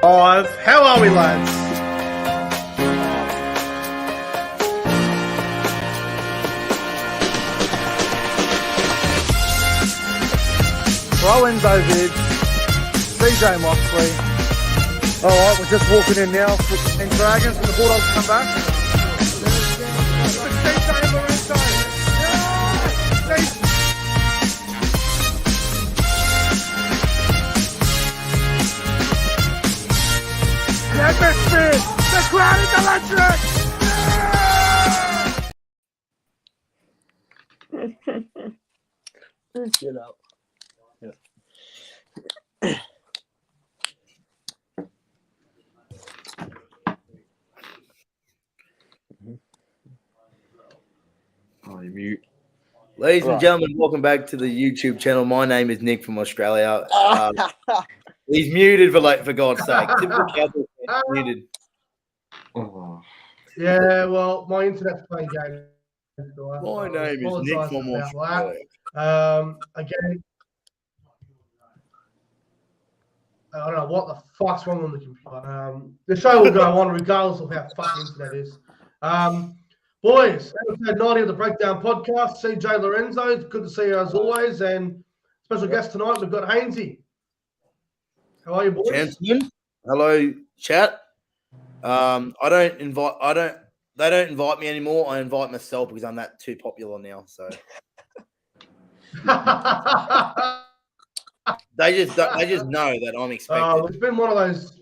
Five. How are we, lads? ProEnzo, Vidz, CJ MOXLEY. Alright, we're just walking in now. And Dragons and the Bulldogs come back. The atmosphere! The crowd is electric! Get up. Oh, you mute. Ladies and gentlemen, welcome back to the YouTube channel. My name is Nick from Australia. He's muted for God's sake. Typical Cowboy fan, muted. Oh. Yeah, well, my internet's playing games. My name is Nick from Australia. Again, I don't know what the fuck's wrong on the computer. The show will go on regardless of how fucking internet is. Boys, episode 90 of the Breakdown Podcast. CJ Lorenzo, it's good to see you as always. And special guest tonight, we've got Hainsey. How are you, boys? Gentlemen, hello, chat. They don't invite me anymore. I invite myself because I'm that too popular now. So they just know that I'm expected. It's been one of those,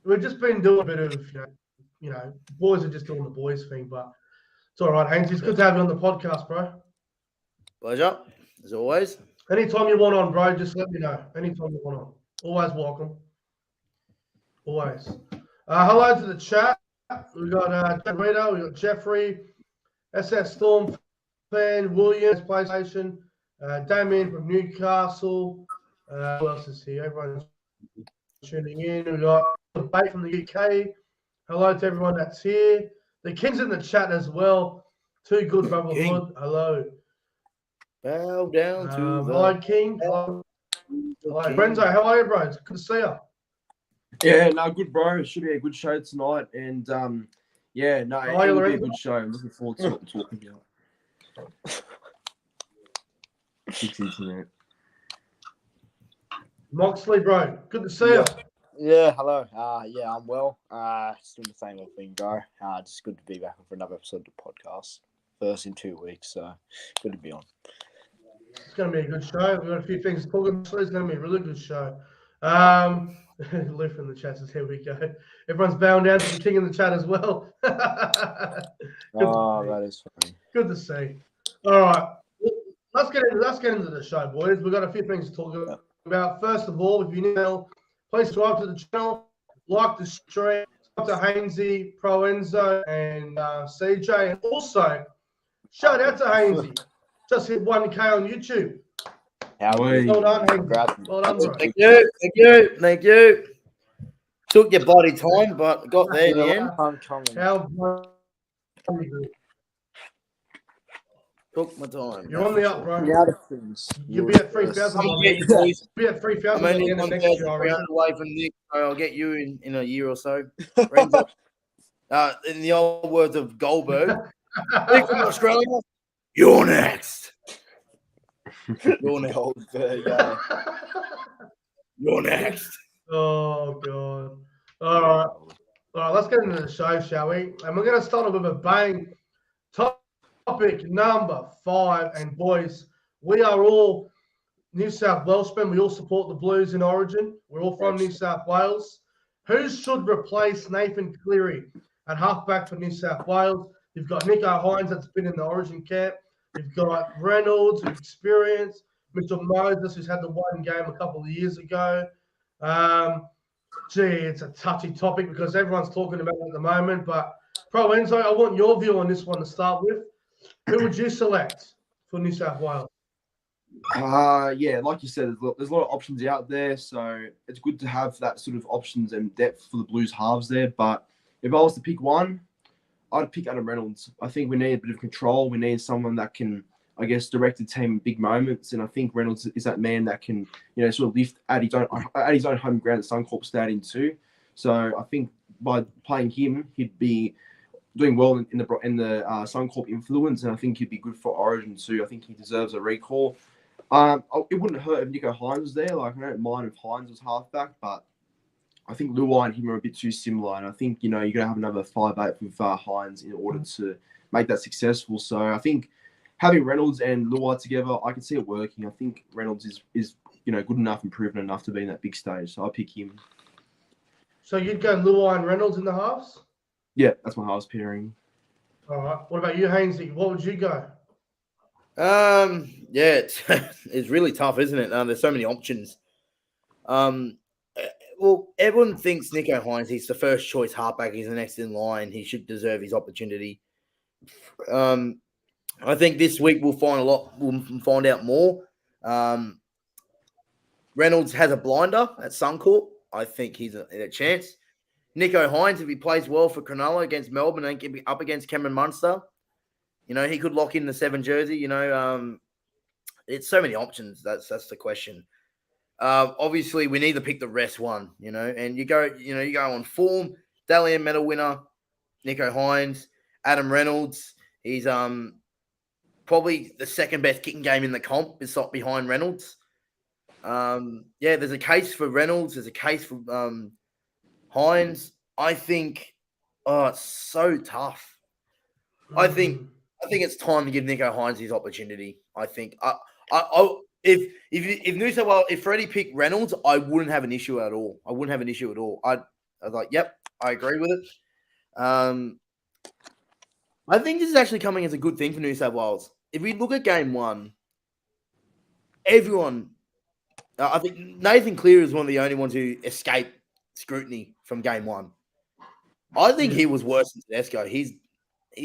we've just been doing a bit of, boys are just doing the boys thing, but it's all right, Hainsey. It's good to have you on the podcast, bro. Pleasure, as always. Anytime you want on, bro, just let me know. Anytime you want on. Always welcome. Always. Hello to the chat. We've got Jan Rita, we've got Jeffrey, SS Storm fan, Williams, PlayStation, Damien from Newcastle. Who else is here? Everyone's tuning in. We've got Bait from the UK. Hello to everyone that's here. The King's in the chat as well. Too good, brotherhood. Hello. Bow down to hello, King. Hello, Brenzo. How are you, bro? It's good to see you. Yeah, no, good, bro. It should be a good show tonight. And, it'll be a good show. I'm looking forward to what we're talking about. Fix internet. Moxley, bro. Good to see you. Yeah, hello. I'm well. Still the same old thing, bro. Just good to be back for another episode of the podcast. First in 2 weeks, so good to be on. It's going to be a good show. We've got a few things to talk about. It's going to be a really good show. Luke in the chat says, here we go. Everyone's bowing down to the King in the chat as well. That is funny. Good to see. All right. Let's get into the show, boys. We've got a few things to talk about. First of all, if you're new, please subscribe to the channel, like the stream, subscribe to Hainsey, ProEnzo, and CJ. And also, shout out to Hainsey. Just hit 1K on YouTube. Well done, Hainsey. Well done, bro. Thank you. Took your bloody time, but got there in the end. Took my time. You're on the up, bro. You'll be at 3,000. You'll be at 3,000 I'm only next year. away from Nick, so I'll get you in a year or so. In the old words of Goldberg, Nick from Australia, you're next. You're next. Goldberg, You're next. Oh, God. All right, let's get into the show, shall we? And we're going to start off with a bang. Topic number 5. And, boys, we are all New South Welshmen. We all support the Blues in Origin. We're all from New South Wales. Who should replace Nathan Cleary at halfback for New South Wales? You've got Nico Hines that's been in the Origin camp. You've got Reynolds, who's experienced. Mitchell Moses, who's had the one game a couple of years ago. It's a touchy topic because everyone's talking about it at the moment. But, ProEnzo, I want your view on this one to start with. Who would you select for New South Wales? Like you said, there's a lot of options out there. So it's good to have that sort of options and depth for the Blues halves there. But if I was to pick one, I'd pick Adam Reynolds. I think we need a bit of control. We need someone that can I guess, direct the team in big moments. And I think Reynolds is that man that can, sort of lift at his own home ground at Suncorp Stadium too. So I think by playing him, he'd be doing well in the Suncorp influence, and I think he'd be good for Origin too. I think he deserves a recall. It wouldn't hurt if Nicho Hynes was there. Like, I don't mind if Hynes was halfback, but I think Luai and him are a bit too similar. And I think, you're going to have another 5'8" with Hynes in order to make that successful. So I think having Reynolds and Luai together, I can see it working. I think Reynolds is good enough and proven enough to be in that big stage. So I'll pick him. So you'd go Luai and Reynolds in the halves? Yeah, that's my halves pairing. All right. What about you, Hainsey? What would you go? Yeah, it's really tough, isn't it? There's so many options. Well, everyone thinks Nicho Hynes, he's the first choice halfback. He's the next in line. He should deserve his opportunity. I think this week we'll find out more. Reynolds has a blinder at Suncorp. I think he's a chance. Nicho Hynes, if he plays well for Cronulla against Melbourne and get up against Cameron Munster, he could lock in the 7 jersey. It's so many options. That's the question. Obviously, we need to pick the rest one. And you go on form. Dalian medal winner, Nicho Hynes, Adam Reynolds. He's probably the second best kicking game in the comp, behind Reynolds. There's a case for Reynolds. There's a case for Hynes. I think, it's so tough. I think it's time to give Nicho Hynes his opportunity. I think if New South Wales, if Freddie picked Reynolds, I wouldn't have an issue at all. I was like, yep, I agree with it. I think this is actually coming as a good thing for New South Wales. If we look at game one, everyone, I think Nathan Cleary is one of the only ones who escaped scrutiny from game one. I think he was worse than Tedesco. He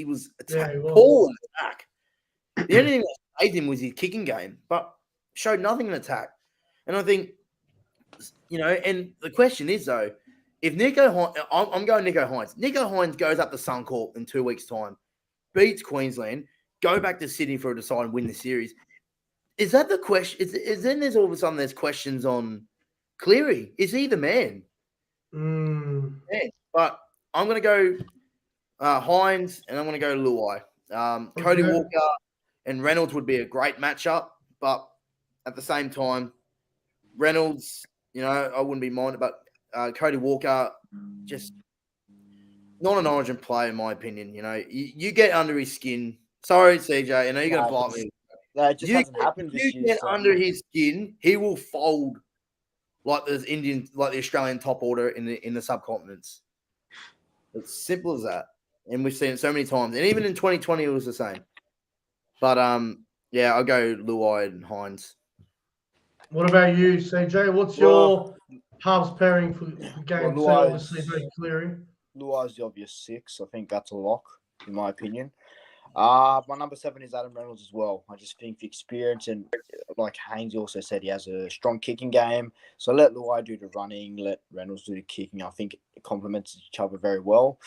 was poor in attack. The only thing that saved him was his kicking game, but showed nothing in attack. And I think, and the question is, though, if I'm going Nicho Hynes. Nicho Hynes goes up to Suncorp in 2 weeks' time, beats Queensland, go back to Sydney for a decide and win the series. Is that the question? Is then there's all of a sudden there's questions on Cleary. Is he the man? Yeah, but I'm going to go Hynes and I'm going to go Luai. Cody Walker and Reynolds would be a great matchup, but at the same time, Reynolds, I wouldn't be minded, but Cody Walker, just not an Origin player, in my opinion. You get under his skin. Sorry, CJ, I know you're going to block me. That just hasn't happened this year. You get under his skin, he will fold like the Australian top order in the subcontinents. It's simple as that. And we've seen it so many times. And even in 2020, it was the same. But, I'll go Luai and Hynes. What about you, CJ? What's your halves pairing for game two? Obviously, very Cleary. Luai's the obvious 6. I think that's a lock, in my opinion. My number 7 is Adam Reynolds as well. I just think the experience and, like Haynes also said, he has a strong kicking game. So let Luai do the running, let Reynolds do the kicking. I think it complements each other very well.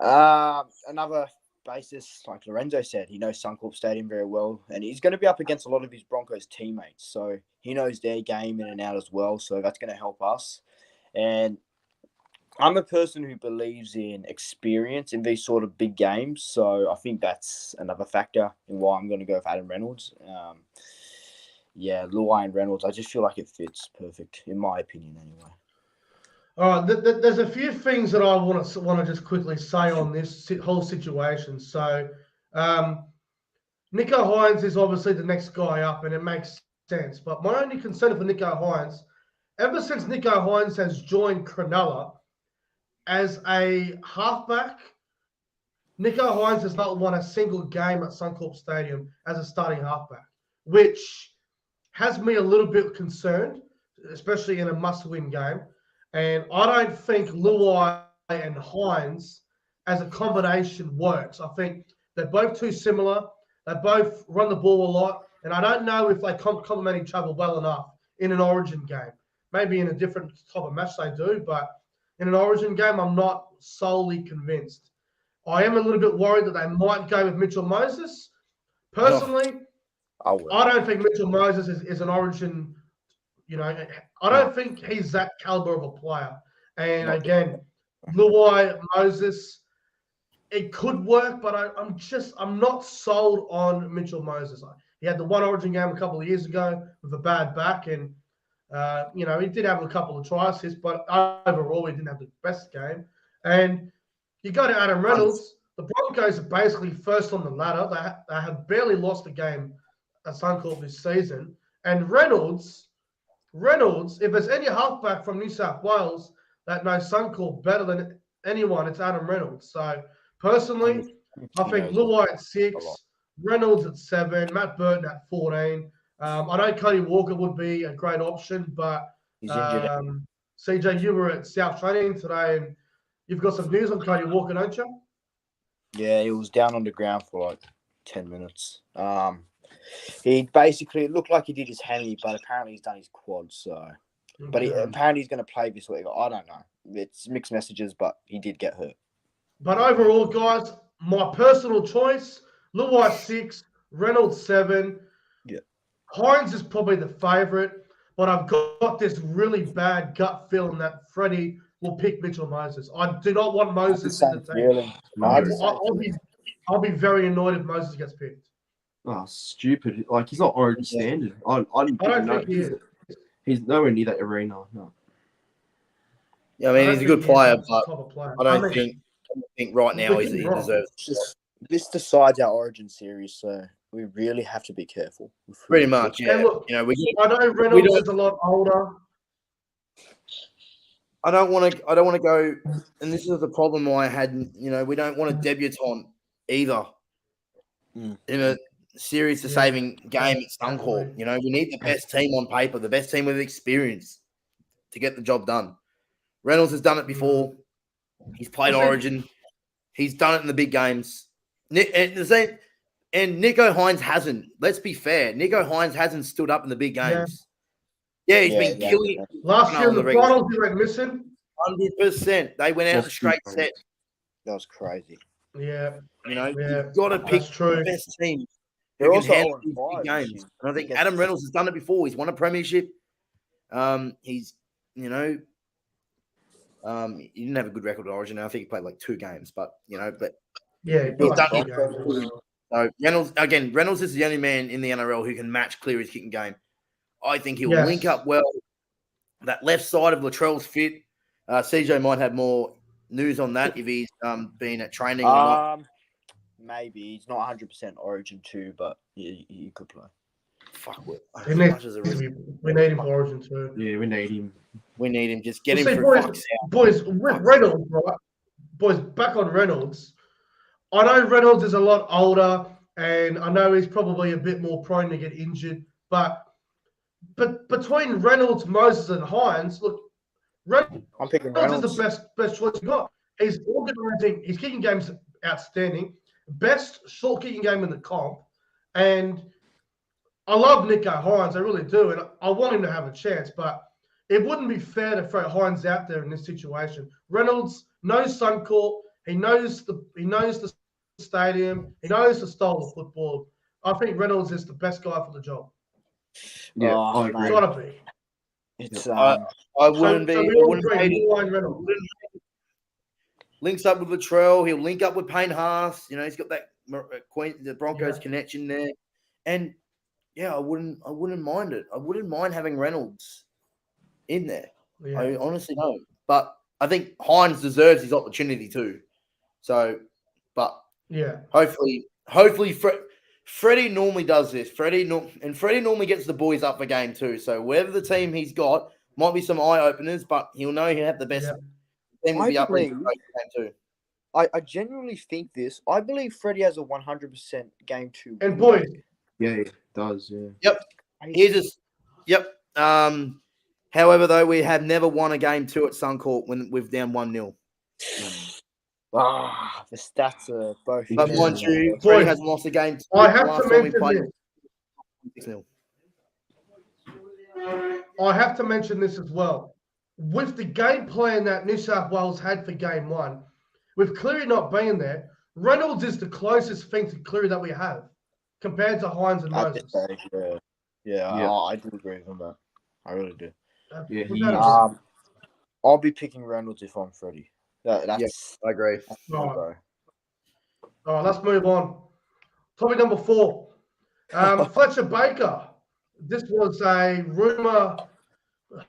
Another basis, like Lorenzo said, he knows Suncorp Stadium very well, and he's going to be up against a lot of his Broncos teammates. So he knows their game in and out as well. So that's going to help us. And I'm a person who believes in experience in these sort of big games. So I think that's another factor in why I'm going to go with Adam Reynolds. Luai and Reynolds, I just feel like it fits perfect, in my opinion anyway. All right, there's a few things that I want to just quickly say on this whole situation. So Nicho Hynes is obviously the next guy up, and it makes sense. But my only concern for Nicho Hynes, ever since Nicho Hynes has joined Cronulla, as a halfback, Nicho Hynes has not won a single game at Suncorp Stadium as a starting halfback, which has me a little bit concerned, especially in a must-win game. And I don't think Luai and Hynes as a combination works. I think they're both too similar. They both run the ball a lot. And I don't know if they complement each other well enough in an Origin game. Maybe in a different type of match they do, but in an Origin game, I'm not solely convinced. I am a little bit worried that they might go with Mitchell Moses. Personally, I would. I don't think Mitchell Moses is an Origin. You know, I don't think he's that caliber of a player. And again, Luai, Moses, it could work, but I'm not sold on Mitchell Moses. He had the one Origin game a couple of years ago with a bad back, and you know, he did have a couple of try assists, but overall he didn't have the best game. And you go to Adam Reynolds, the Broncos are basically first on the ladder. They have barely lost a game at Suncorp this season. And Reynolds, if there's any halfback from New South Wales that knows Suncorp better than anyone, it's Adam Reynolds. So personally, I think Luai at 6, Reynolds at 7, Matt Burton at 14. I know Cody Walker would be a great option, but CJ, you were at South Training today, and you've got some news on Cody Walker, don't you? Yeah, he was down on the ground for like 10 minutes. He basically, it looked like he did his hammy, but apparently he's done his quad. So, but apparently he's going to play this week. I don't know. It's mixed messages, but he did get hurt. But overall, guys, my personal choice: Luai 6, Reynolds 7. Yeah, Hines is probably the favourite, but I've got this really bad gut feeling that Freddie will pick Mitchell Moses. I do not want Moses in the team. I'll be very annoyed if Moses gets picked. Oh, stupid! Like he's not Origin standard. I don't think he is. He's nowhere near that arena. No. Yeah, I mean he's a good player, but I don't think right now he deserves. This decides our Origin series, so we really have to be careful. Pretty much, yeah. Look, I know Reynolds is a lot older. I don't want to go, and this is the problem I had. You know, we don't want a debutant either in a series to saving game at Suncorp. You know, we need the best team on paper, the best team with experience to get the job done. Reynolds has done it before. He's played Origin. He's done it in the big games. And Nico Hines hasn't. Let's be fair. Nico Hines hasn't stood up in the big games. Yeah, he's been killing it. Last year in the finals, he went missing. 100%. They went out a straight set. That was crazy. Yeah. You know, you've got to pick the best team. They're also handle these big games. And I think Adam Reynolds has done it before. He's won a premiership. He's, you know, he didn't have a good record at Origin. I think he played like 2 games, but he's done it. So Reynolds is the only man in the NRL who can match Cleary's kicking game. I think he'll link up well. That left side of Latrell's fit. CJ might have more news on that if he's been at training or not. Maybe he's not 100% Origin 2, but he could play. Fuck it. We need him for Origin 2. Yeah, we need him. We need him. Just get him through. Boys, with Reynolds, right? Boys, back on Reynolds. I know Reynolds is a lot older, and I know he's probably a bit more prone to get injured. But between Reynolds, Moses, and Hines, look, I'm picking Reynolds. Is the best choice you got. He's organising. His kicking game's outstanding. Best short kicking game in the comp, and I love Nico Hines. I really do, and I want him to have a chance. But it wouldn't be fair to throw Hines out there in this situation. Reynolds knows Suncorp. He knows the stadium. He knows the style of football. I think Reynolds is the best guy for the job. Yeah, I agree. It's gotta be. It's I wouldn't be. Reynolds. Links up with Latrell. He'll link up with Payne Haas. You know, he's got that the Broncos connection there. And yeah, I wouldn't mind it. I wouldn't mind having Reynolds in there. Yeah. I honestly don't. But I think Hines deserves his opportunity too. So, but yeah, hopefully, Freddie normally does this. Freddie normally gets the boys up for game too. So wherever the team he's got might be some eye openers, but he'll know he'll have the best. Team will be up for game too. I genuinely think this. I believe Freddie has a 100% game 2. And boys, yeah, he does. Yeah. Yep. Yep. However, though, we have never won a game 2 at Suncorp when we've down 1-0. The stats are both. But mind you, Freddie hasn't lost a game 2. I have to mention this. I have to mention this as well. With the game plan that New South Wales had for game 1, with Cleary not being there, Reynolds is the closest thing to Cleary that we have. compared to Hines and At this Moses. stage, yeah, I do agree with him, that. I really do. Yeah, he Without a is. doubt. I'll be picking Reynolds if I'm Freddie. That's I agree. All right. bro. All right, let's move on. Topic number 4. Fletcher Baker. This was a rumor 6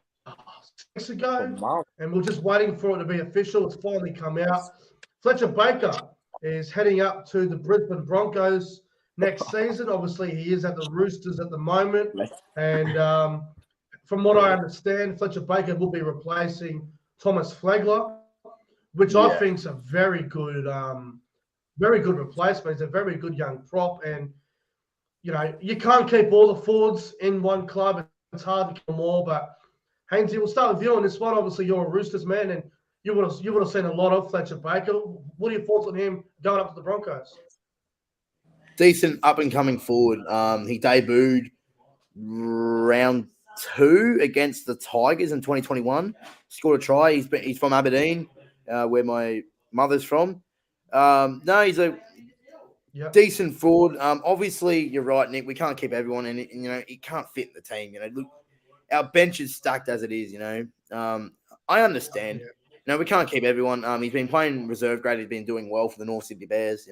weeks ago, and we're just waiting for it to be official. It's finally come out. Fletcher Baker is heading up to the Brisbane Broncos next season. Obviously, he is at the Roosters at the moment, and from what I understand, Fletcher Baker will be replacing Thomas Flegler, which I think is a very good replacement. He's a very good young prop, and you can't keep all the forwards in one club. It's hard to kill more. But Hainsey, we'll start with you on this one. Obviously, you're a Roosters man, and you would have seen a lot of Fletcher Baker. What are your thoughts on him going up to the Broncos? Decent up and coming forward. He debuted round 2 against the Tigers in 2021. Scored a try. He's from Aberdeen, where my mother's from. No, he's a decent forward. Obviously, you're right, Nick. We can't keep everyone, and he can't fit in the team. Look, our bench is stacked as it is. I understand. We can't keep everyone. He's been playing reserve grade. He's been doing well for the North Sydney Bears.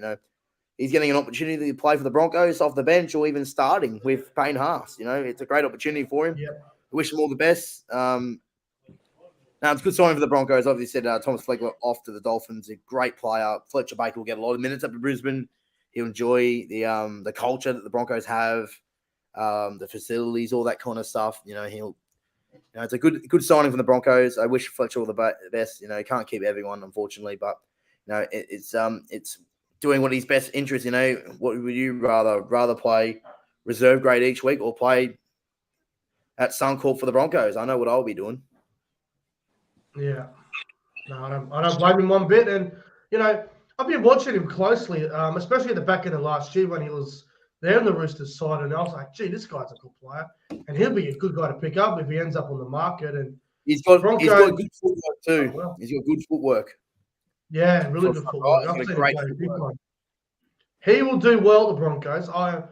He's getting an opportunity to play for the Broncos off the bench or even starting with Payne Haas. It's a great opportunity for him. I wish him all the best. Now, it's a good sign for the Broncos. Obviously, said Thomas Flegler off to the Dolphins. A great player. Fletcher Baker will get a lot of minutes up to Brisbane. He'll enjoy the culture that the Broncos have, the facilities, all that kind of stuff. It's a good signing from the Broncos. I wish Fletcher all the best. Can't keep everyone, unfortunately, but it's doing what his best interest. What would you rather play reserve grade each week or play at Suncorp for the Broncos? I know what I'll be doing. Yeah, no, I don't blame him one bit. And I've been watching him closely, especially at the back end of last year when he was there on the Roosters side, and I was like, gee, this guy's a good player, and he'll be a good guy to pick up if he ends up on the market. And he's got good footwork too. Well. He's got good footwork. Yeah, really good footwork. I've seen him play big one. He will do well at the Broncos. I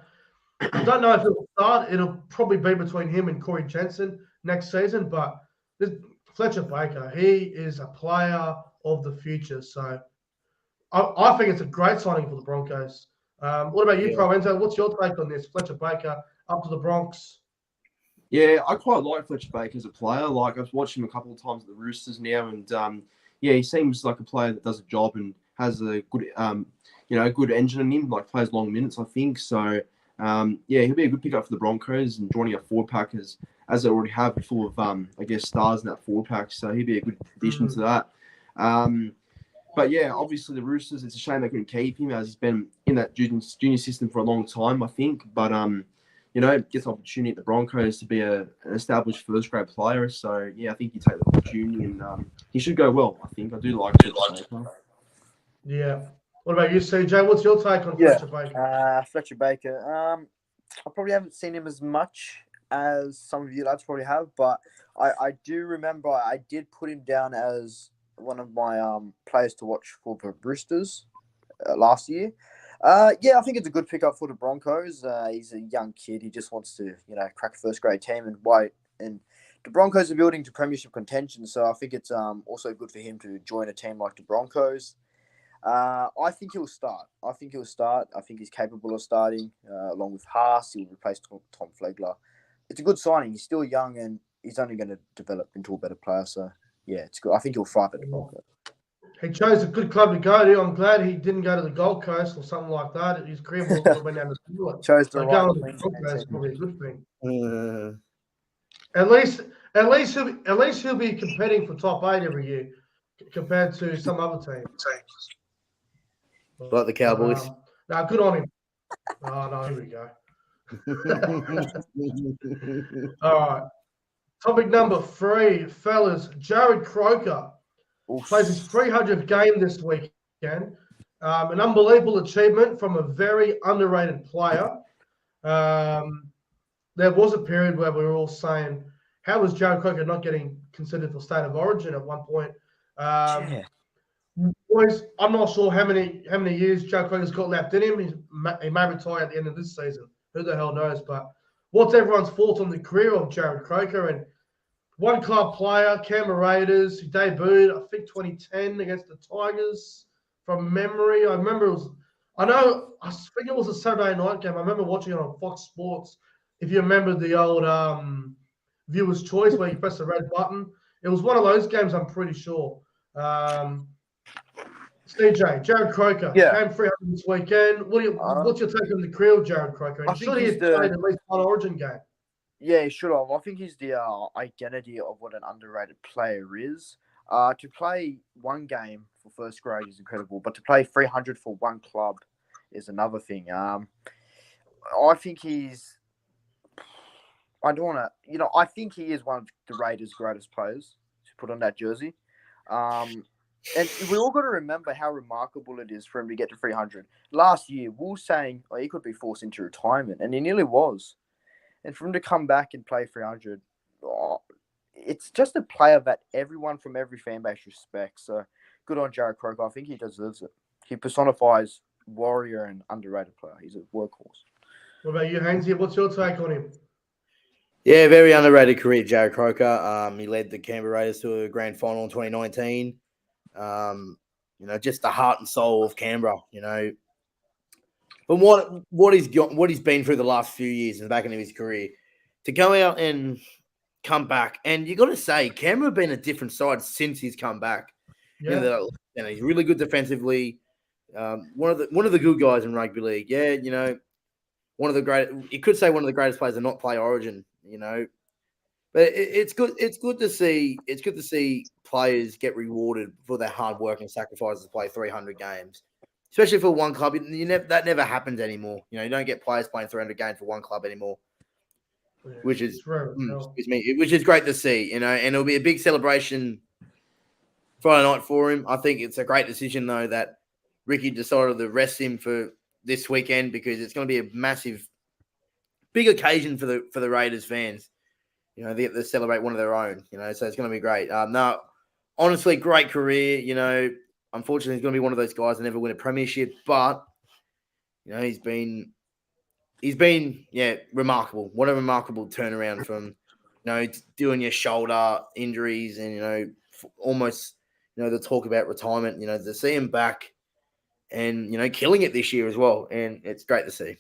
don't know if it'll start. It'll probably be between him and Corey Jensen next season, but Fletcher Baker, he is a player of the future. So I think it's a great signing for the Broncos. What about you, ProEnzo? What's your take on this? Fletcher Baker up to the Bronx. Yeah, I quite like Fletcher Baker as a player. I've watched him a couple of times at the Roosters now, and he seems like a player that does a job and has a good, a good engine in him. Plays long minutes, I think. So, he'll be a good pickup for the Broncos and joining a forward pack as they already have full of, stars in that forward pack. So he'll be a good addition to that. But obviously the Roosters, it's a shame they couldn't keep him as he's been in that junior system for a long time, I think. But, gets an opportunity at the Broncos to be an established first grade player. So, I think you take the opportunity and he should go well, I think. I do like it. Yeah. What about you, CJ? What's your take on Fletcher Baker? Fletcher Baker. I probably haven't seen him as much as some of you lads probably have, but I do remember I did put him down as one of my players to watch for the Roosters last year. I think it's a good pickup for the Broncos. He's a young kid. He just wants to, crack a first grade team and the Broncos are building to premiership contention. So I think it's also good for him to join a team like the Broncos. I think he'll start. I think he's capable of starting along with Haas. He'll replace Tom Flegler. It's a good signing. He's still young and he's only going to develop into a better player. So, it's good. I think he'll thrive at the Broncos. He chose a good club to go to. I'm glad he didn't go to the Gold Coast or something like that. His career would have been down the field. Chose the right going to the Broncos is probably a good thing. At least he'll be competing for top 8 every year compared to some other teams. Like the Cowboys. Good on him. Oh, no, here we go. All right. Topic number 3, fellas. Jared Croker plays his 300th game this weekend. An unbelievable achievement from a very underrated player. There was a period where we were all saying, how was Jared Croker not getting considered for State of Origin at one point? Boys, I'm not sure how many years Joe Croker's got left in him. He may retire at the end of this season. Who the hell knows? But what's everyone's thoughts on the career of Jared Croker? And one club player, Canberra Raiders, who debuted, I think, 2010 against the Tigers from memory. I think it was a Saturday night game. I remember watching it on Fox Sports. If you remember the old viewer's choice where you press the red button, it was one of those games, I'm pretty sure. CJ, Jared Croker came 300 this weekend. What's your take on the career of Jared Croker? And should he have played at least one Origin game? Yeah, he should have. I think he's the identity of what an underrated player is. To play one game for first grade is incredible, but to play 300 for one club is another thing. I think he's. I don't want to. I think he is one of the Raiders' greatest players to put on that jersey. And we all got to remember how remarkable it is for him to get to 300. Last year, we were saying he could be forced into retirement, and he nearly was. And for him to come back and play 300, it's just a player that everyone from every fan base respects. So good on Jared Croker. I think he deserves it. He personifies warrior and underrated player. He's a workhorse. What about you, Hainsey? What's your take on him? Yeah, very underrated career, Jared Croker. He led the Canberra Raiders to a grand final in 2019. Just the heart and soul of Canberra, But what he's been through the last few years in the back end of his career, to go out and come back, and you got to say, Canberra have been a different side since he's come back. Yeah. He's really good defensively. One of the good guys in rugby league. Yeah, one of the great. You could say one of the greatest players to not play Origin. But it's good. It's good to see. It's good to see players get rewarded for their hard work and sacrifices to play 300 games, especially for one club. That never happens anymore. You don't get players playing 300 games for one club anymore, which is great to see. And it'll be a big celebration Friday night for him. I think it's a great decision though that Ricky decided to rest him for this weekend because it's going to be a massive, big occasion for the Raiders fans. They get to celebrate one of their own, so it's going to be great. No, honestly, great career. Unfortunately, he's going to be one of those guys that never win a premiership, but, he's been remarkable. What a remarkable turnaround from, doing your shoulder injuries and, almost, the talk about retirement, to see him back and, killing it this year as well. And it's great to see.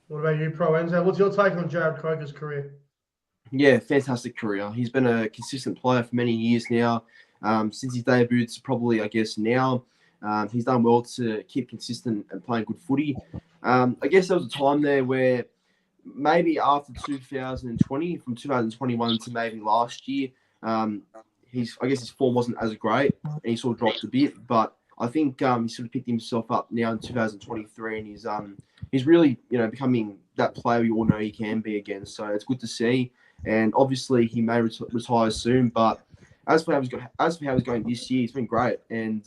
What about you, ProEnzo? What's your take on Jared Croker's career? Yeah, fantastic career. He's been a consistent player for many years now. Since his debut, probably, I guess, now. He's done well to keep consistent and playing good footy. I guess there was a time there where maybe after 2020, from 2021 to maybe last year, his form wasn't as great and he sort of dropped a bit. But I think he sort of picked himself up now in 2023 and he's really, becoming that player we all know he can be again. So it's good to see. And obviously he may retire soon, but as for how he's going this year, he's been great. And,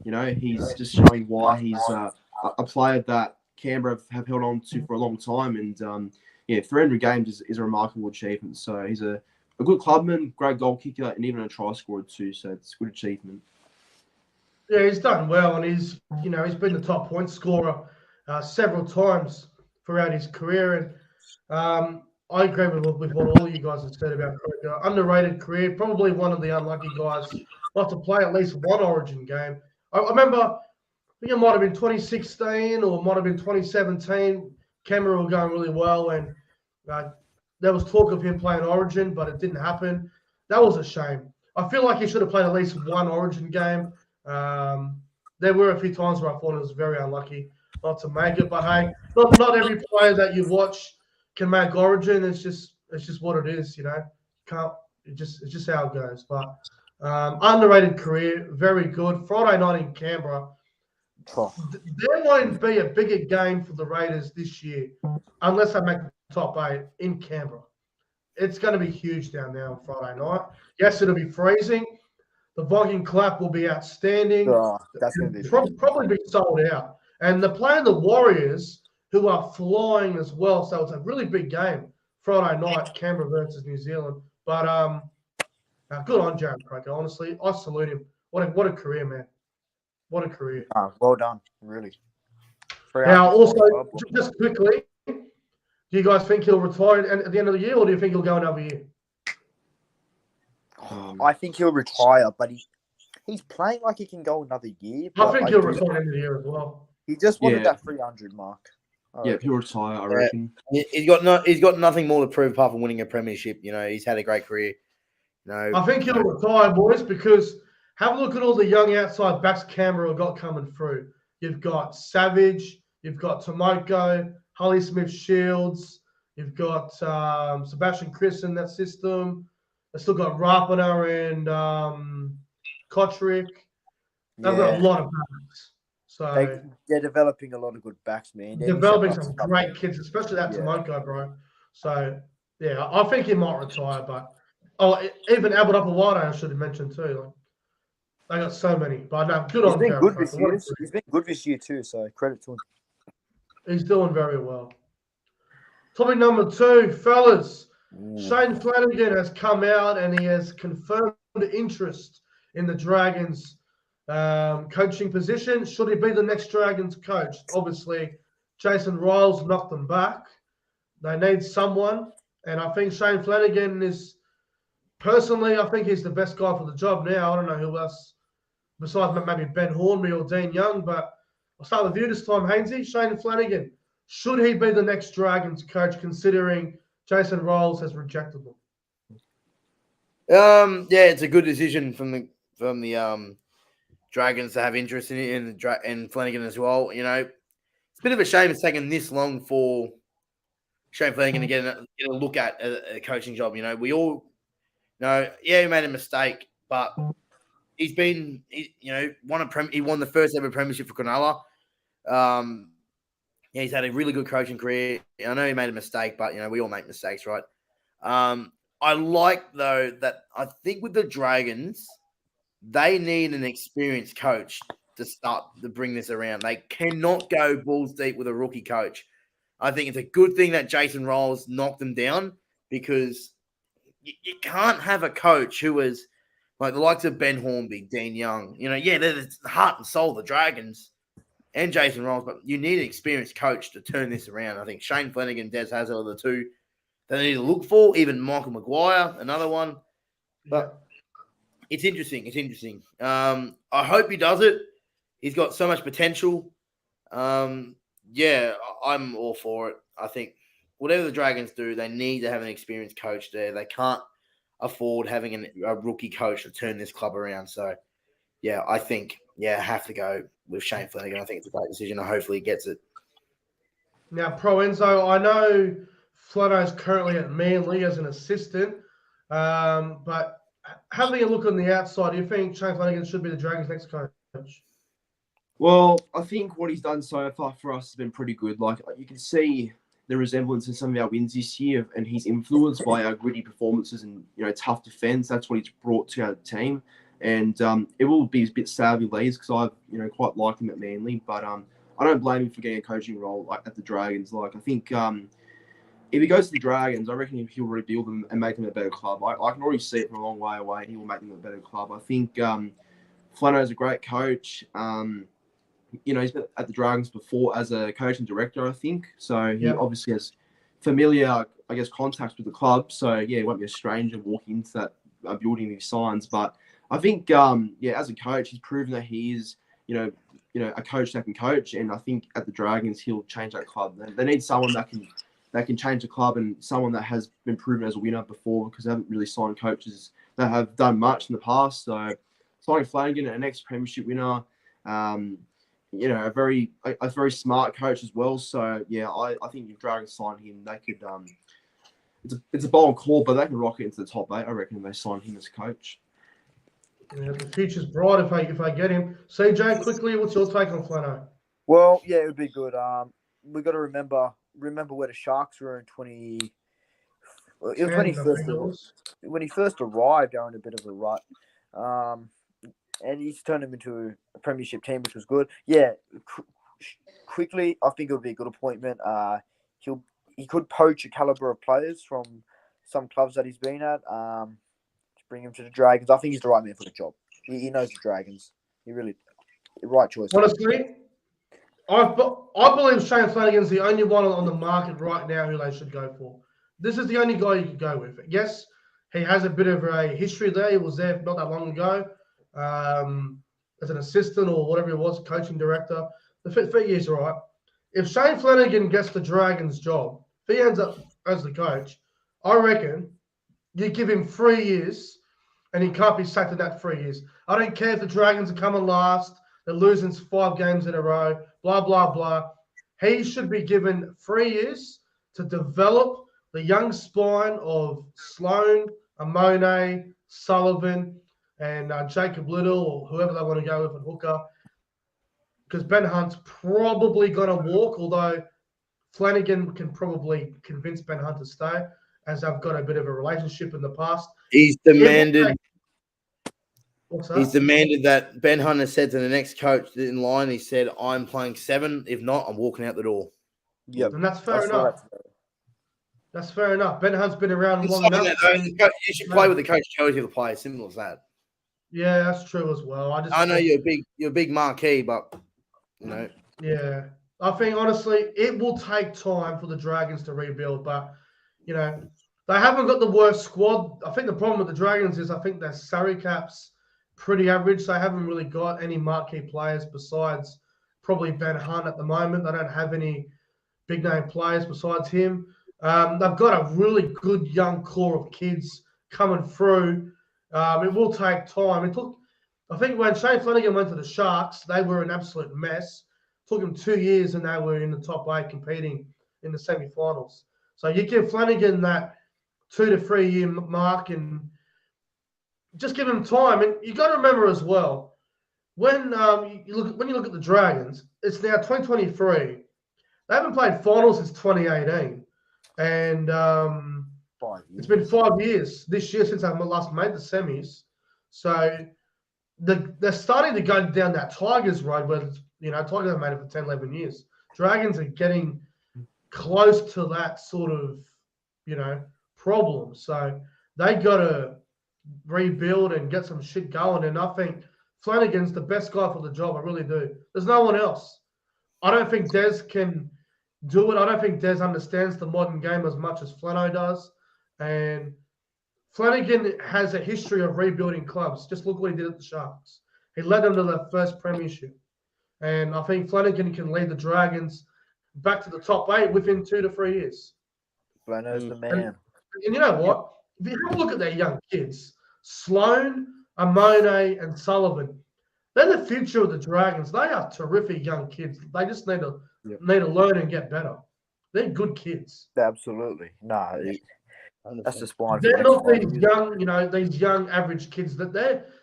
he's just showing why he's a player that Canberra have held on to for a long time. And, 300 games is a remarkable achievement. So he's a good clubman, great goal kicker, and even a try scorer too. So it's a good achievement. Yeah, he's done well, and he's been the top point scorer several times throughout his career. And I agree with what all you guys have said about Croker. Underrated career, probably one of the unlucky guys not to play at least one Origin game. I remember, I think it might have been 2016 or it might have been 2017. Canberra were going really well, and there was talk of him playing Origin, but it didn't happen. That was a shame. I feel like he should have played at least one Origin game. There were a few times where I thought it was very unlucky not to make it, but hey, not every player that you watch can make Origin. It's just what it is, It's just how it goes. But underrated career, very good. Friday night in Canberra. There won't be a bigger game for the Raiders this year unless they make the top 8 in Canberra. It's going to be huge down there on Friday night. Yes, it'll be freezing. The Viking clap will be outstanding. That's going to be probably be sold out. And they're playing the Warriors, who are flying as well. So it's a really big game Friday night, Canberra versus New Zealand. But good on Jared Croker. Honestly, I salute him. What a career, man. What a career. Well done, really. Now, also, just quickly, do you guys think he'll retire at the end of the year, or do you think he'll go another year? I think he'll retire, but he's playing like he can go another year. I think he'll retire at the end of the year as well. He just wanted that 300 mark. Yeah, he'll retire, I reckon. He's got nothing more to prove apart from winning a premiership. You know, he's had a great career. No, I think he'll retire, boys, because have a look at all the young outside backs Canberra got coming through. You've got Savage, you've got Tomoko, Holly Smith-Shields, you've got Sebastian Chris in that system. They've still got Rapana and Kotrick. They've got a lot of backs. So they're developing a lot of good backs, man. Developing some great kids, especially that Tomoko, bro. So, yeah, I think he might retire, but even Albert Upawada, I should have mentioned too. Like, they got so many, but no, good on him. He's been good this year too, so credit to him. He's doing very well. Topic number 2, fellas. Shane Flanagan has come out and he has confirmed interest in the Dragons coaching position. Should he be the next Dragons coach? Obviously, Jason Riles knocked them back. They need someone, and I think Shane Flanagan is, personally, I think he's the best guy for the job now. I don't know who else, besides maybe Ben Hornby or Dean Young, but I'll start with you this time, Hainsey. Shane Flanagan, should he be the next Dragons coach, considering Jason Riles has rejected them? Yeah, it's a good decision from the Dragons to have interest in it, and Flanagan as well. You know, it's a bit of a shame it's taken this long for Shane Flanagan to get a look at a coaching job. You know, we all know, he made a mistake, but he won the first ever premiership for Cronulla. He's had a really good coaching career. I know he made a mistake, but we all make mistakes, right? I like, though, that I think with the Dragons, they need an experienced coach to bring this around. They cannot go balls deep with a rookie coach. I think it's a good thing that Jason Riles knocked them down, because you can't have a coach who is like the likes of Ben Hornby, Dean Young. They're the heart and soul of the Dragons and Jason Riles, but you need an experienced coach to turn this around. I think Shane Flanagan, Des Hazard are the two that they need to look for. Even Michael Maguire, another one. But it's interesting. It's interesting. I hope he does it. He's got so much potential. I'm all for it. I think whatever the Dragons do, they need to have an experienced coach there. They can't afford having a rookie coach to turn this club around. So, I think, have to go with Shane Flanagan. I think it's a great decision. Hopefully he gets it. Now, ProEnzo, I know Flano's currently at Manly as an assistant, but having a look on the outside, do you think Shane Flanagan should be the Dragons' next coach? Well, I think what he's done so far for us has been pretty good. Like, you can see the resemblance in some of our wins this year, and he's influenced by our gritty performances and tough defense. That's what he's brought to our team, and it will be a bit sad if he leaves, because I quite liked him at Manly, but I don't blame him for getting a coaching role at the Dragons. Like, I think if he goes to the Dragons, I reckon he'll rebuild them and make them a better club. I can already see it from a long way away. He will make them a better club. I think Flano's a great coach. He's been at the Dragons before as a coach and director, I think. So he obviously has familiar, contacts with the club. So, he won't be a stranger walking into that building with signs. But I think, as a coach, he's proven that he is, a coach that can coach. And I think at the Dragons, he'll change that club. They need someone that can change the club, and someone that has been proven as a winner before, because they haven't really signed coaches that have done much in the past. So signing Flanagan, an ex-premiership winner, a very smart coach as well. So I think if Dragons sign him, they could. It's a bold call, but they can rock it into the top 8. I reckon if they sign him as coach. Yeah, the future's bright if I get him. CJ, quickly, what's your take on Flano? Well, it would be good. We got to remember where the Sharks were in 20. It was when he first arrived. They were in a bit of a rut. And he's turned him into a premiership team, which was good. Quickly, I think it would be a good appointment. He could poach a caliber of players from some clubs that he's been at. To bring him to the Dragons. I think he's the right man for the job. He knows the Dragons. He really right choice. Honestly, I believe Shane Flanagan's the only one on the market right now who they should go for. This is the only guy you could go with. Yes, he has a bit of a history there. He was there not that long ago as an assistant or whatever it was, coaching director. The 3 years, right? If Shane Flanagan gets the Dragons job, if he ends up as the coach, I reckon you give him 3 years and he can't be sacked in that 3 years. I don't care if the Dragons are coming last, they're losing 5 games in a row, blah, blah, blah. He should be given 3 years to develop the young spine of Sloan, Amone, Sullivan, and Jacob Little, or whoever they want to go with at hooker. Because Ben Hunt's probably going to walk, although Flanagan can probably convince Ben Hunt to stay, as they've got a bit of a relationship in the past. He's demanded. What's that? He's demanded that Ben Hunt has said to the next coach in line. He said, "I'm playing 7. If not, I'm walking out the door." Yep. And that's fair enough. That's fair enough. Ben Hunt's been around long enough. You should play with the coach choice of the player. Simple as that. Yeah, that's true as well. I know you're a big marquee, but you know. Yeah, I think honestly, it will take time for the Dragons to rebuild. But you know, they haven't got the worst squad. I think the problem with the Dragons is I think their salary cap's pretty average. They haven't really got any marquee players besides probably Ben Hunt at the moment. They don't have any big name players besides him. They've got a really good young core of kids coming through. It will take time. I think when Shane Flanagan went to the Sharks, they were an absolute mess. It took them 2 years and they were in the top 8 competing in the semi-finals. So you give Flanagan that 2 to 3 year mark and just give him time. And you got to remember as well, when you look at the Dragons, it's now 2023. They haven't played finals since 2018. And it's been 5 years this year since I last made the semis. So they're starting to go down that Tigers road where, Tigers have made it for 10, 11 years. Dragons are getting close to that sort of, problem. So they got to rebuild and get some shit going. And I think Flanagan's the best guy for the job. I really do. There's no one else. I don't think Des can do it. I don't think Des understands the modern game as much as Flano does. And Flanagan has a history of rebuilding clubs. Just look what he did at the Sharks. He led them to their first premiership. And I think Flanagan can lead the Dragons back to the top 8 within 2 to 3 years. Flano's the man. And you know what? If you have a look at their young kids, Sloan, Amone, and Sullivan, they're the future of the Dragons. They are terrific young kids. They just need to learn and get better. They're good kids. Absolutely. No, that's the spine. They're not these young, these young average kids. That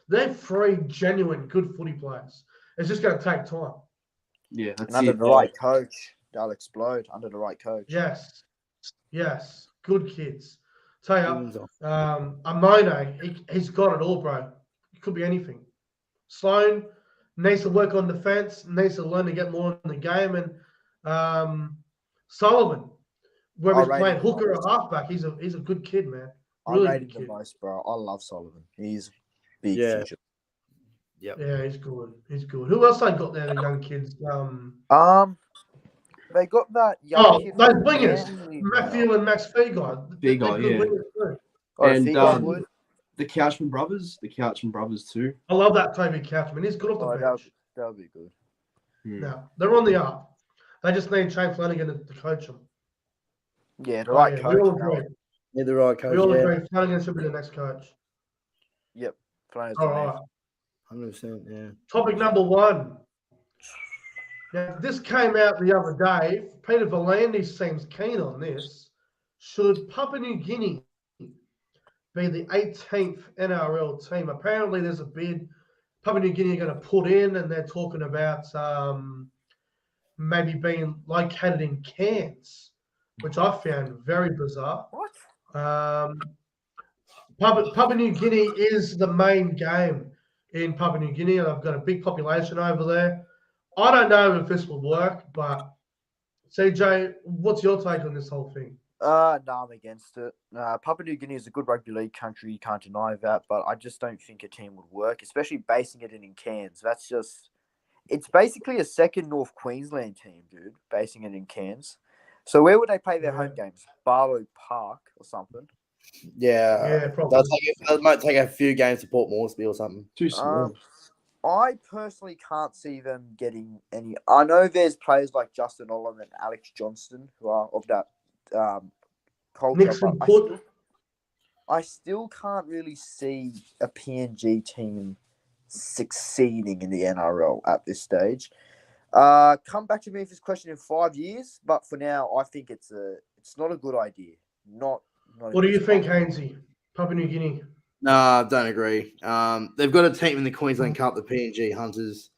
they're 3 genuine good footy players. It's just going to take time. Yeah, that's under the right coach, they'll explode. Under the right coach. Yes, good kids. Tell you, Amone, he's got it all, bro. It could be anything. Sloan needs to work on defense, needs to learn to get more in the game, and Sullivan, where he's playing hooker or halfback, he's a good kid, man. Really I rate him the most, bro. I love Sullivan. He's big future. Yep. Yeah, he's good. He's good. Who else they got there? The young kids. They got that young kid. Those wingers, Matthew and Max Figai. And the Couchman brothers. The Couchman brothers too. I love that Toby Couchman. He's good off the bench. That'll be good. No, they're on the up. They just need Shane Flanagan to coach them. Yeah, the right coach. We all agree. Yeah, the right coach. We all agree. Flanagan should be the next coach. Yep. All right. 100%, yeah. Topic number 1. Now, this came out the other day. Peter V'landys seems keen on this. Should Papua New Guinea be the 18th NRL team? Apparently, there's a bid Papua New Guinea are going to put in, and they're talking about maybe being located in Cairns, which I found very bizarre. What? Papua New Guinea is the main game in Papua New Guinea. I've got a big population over there. I don't know if this will work, but CJ, what's your take on this whole thing? No, I'm against it. Papua New Guinea is a good rugby league country. You can't deny that, but I just don't think a team would work, especially basing it in Cairns. It's basically a second North Queensland team, dude, basing it in Cairns. So where would they play their home games? Barlow Park or something? Yeah, probably. That might take a few games to Port Moresby or something. Too small. I personally can't see them getting any. I know there's players like Justin Olam and Alex Johnston who are of that culture, Nixon but I still can't really see a PNG team succeeding in the NRL at this stage. Come back to me with this question in 5 years, but for now, I think it's not a good idea. Not. What do you think, Hainsey? Papua New Guinea? No, don't agree. They've got a team in the Queensland Cup, the PNG Hunters.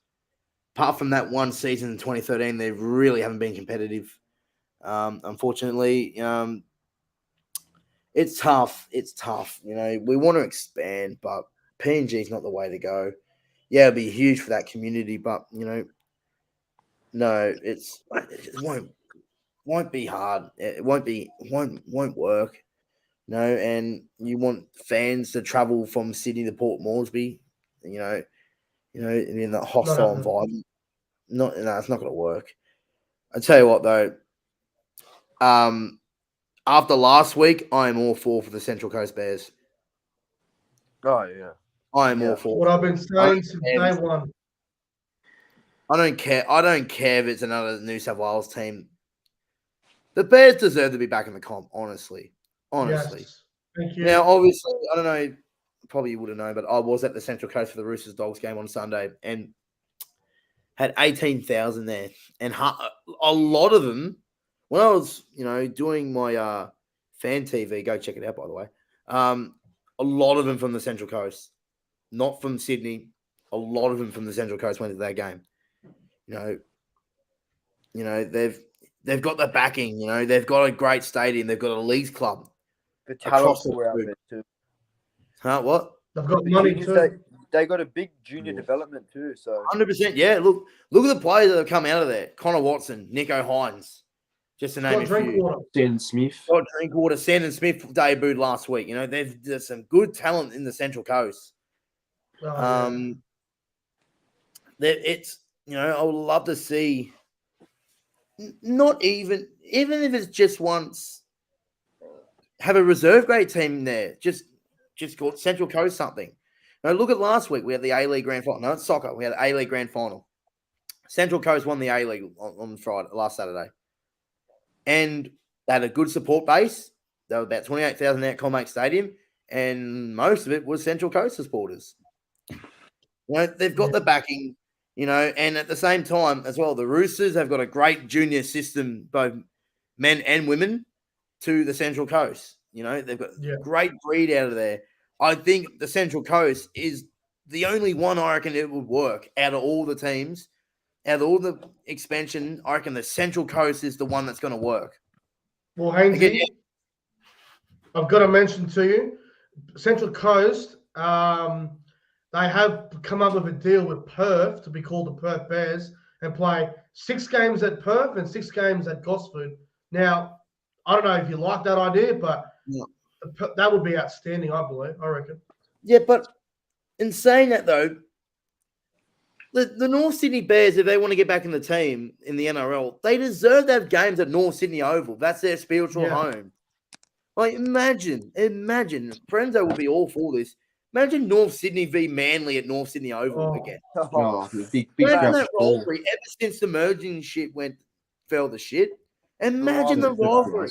Apart from that one season in 2013, they really haven't been competitive. Unfortunately, it's tough. It's tough. You know, we want to expand, but PNG is not the way to go. Yeah, it'd be huge for that community, but you know, no, it won't be hard. It won't work. No, and you want fans to travel from Sydney to Port Moresby, you know, in that hostile environment. It's not going to work. I tell you what, though, after last week, I am all for the Central Coast Bears. Oh yeah, I am all for what I've been saying since day one. I don't care. I don't care if it's another New South Wales team. The Bears deserve to be back in the comp, honestly. Yes. Thank you. Now, obviously, I don't know, probably you would have known, but I was at the Central Coast for the Roosters Dogs game on Sunday and had 18,000 there. And a lot of them, when I was, doing my fan TV, go check it out, by the way, a lot of them from the Central Coast, not from Sydney. A lot of them from the Central Coast went to that game. They've got the backing, they've got a great stadium, they've got a leagues club. The talents were out there too. Huh? What? They've got money too. They got a big junior development too. So 100%. Yeah. Look at the players that have come out of there: Connor Watson, Nico Hines, just to name a few. Sandon Smith. Scott Drinkwater, Sandon Smith debuted last week. There's some good talent in the Central Coast. It's I would love to see. Not even if it's just once. Have a reserve grade team there. Just called Central Coast something. Now look at last week. We had the A-League Grand Final. No, it's soccer. We had the A-League Grand Final. Central Coast won the A-League on Friday, last Saturday. And they had a good support base. There were about 28,000 at Colmake Stadium. And most of it was Central Coast supporters. They've got the backing, and at the same time as well, the Roosters have got a great junior system, both men and women, to the Central Coast. They've got great breed out of there. I think the Central Coast is the only one I reckon it would work out of all the teams, out of all the expansion. I reckon the Central Coast is the one that's going to work. Well, Hainsey, I've got to mention to you, Central Coast, they have come up with a deal with Perth to be called the Perth Bears and play 6 games at Perth and 6 games at Gosford. Now, I don't know if you like that idea, but that would be outstanding, I reckon. Yeah, but in saying that, though, the North Sydney Bears, if they want to get back in the team in the NRL, they deserve to have games at North Sydney Oval. That's their spiritual home. Like, imagine, ProEnzo will be all for this. Imagine North Sydney v Manly at North Sydney Oval again. Big imagine that rivalry ever since the merging shit fell to shit. Imagine the rivalry.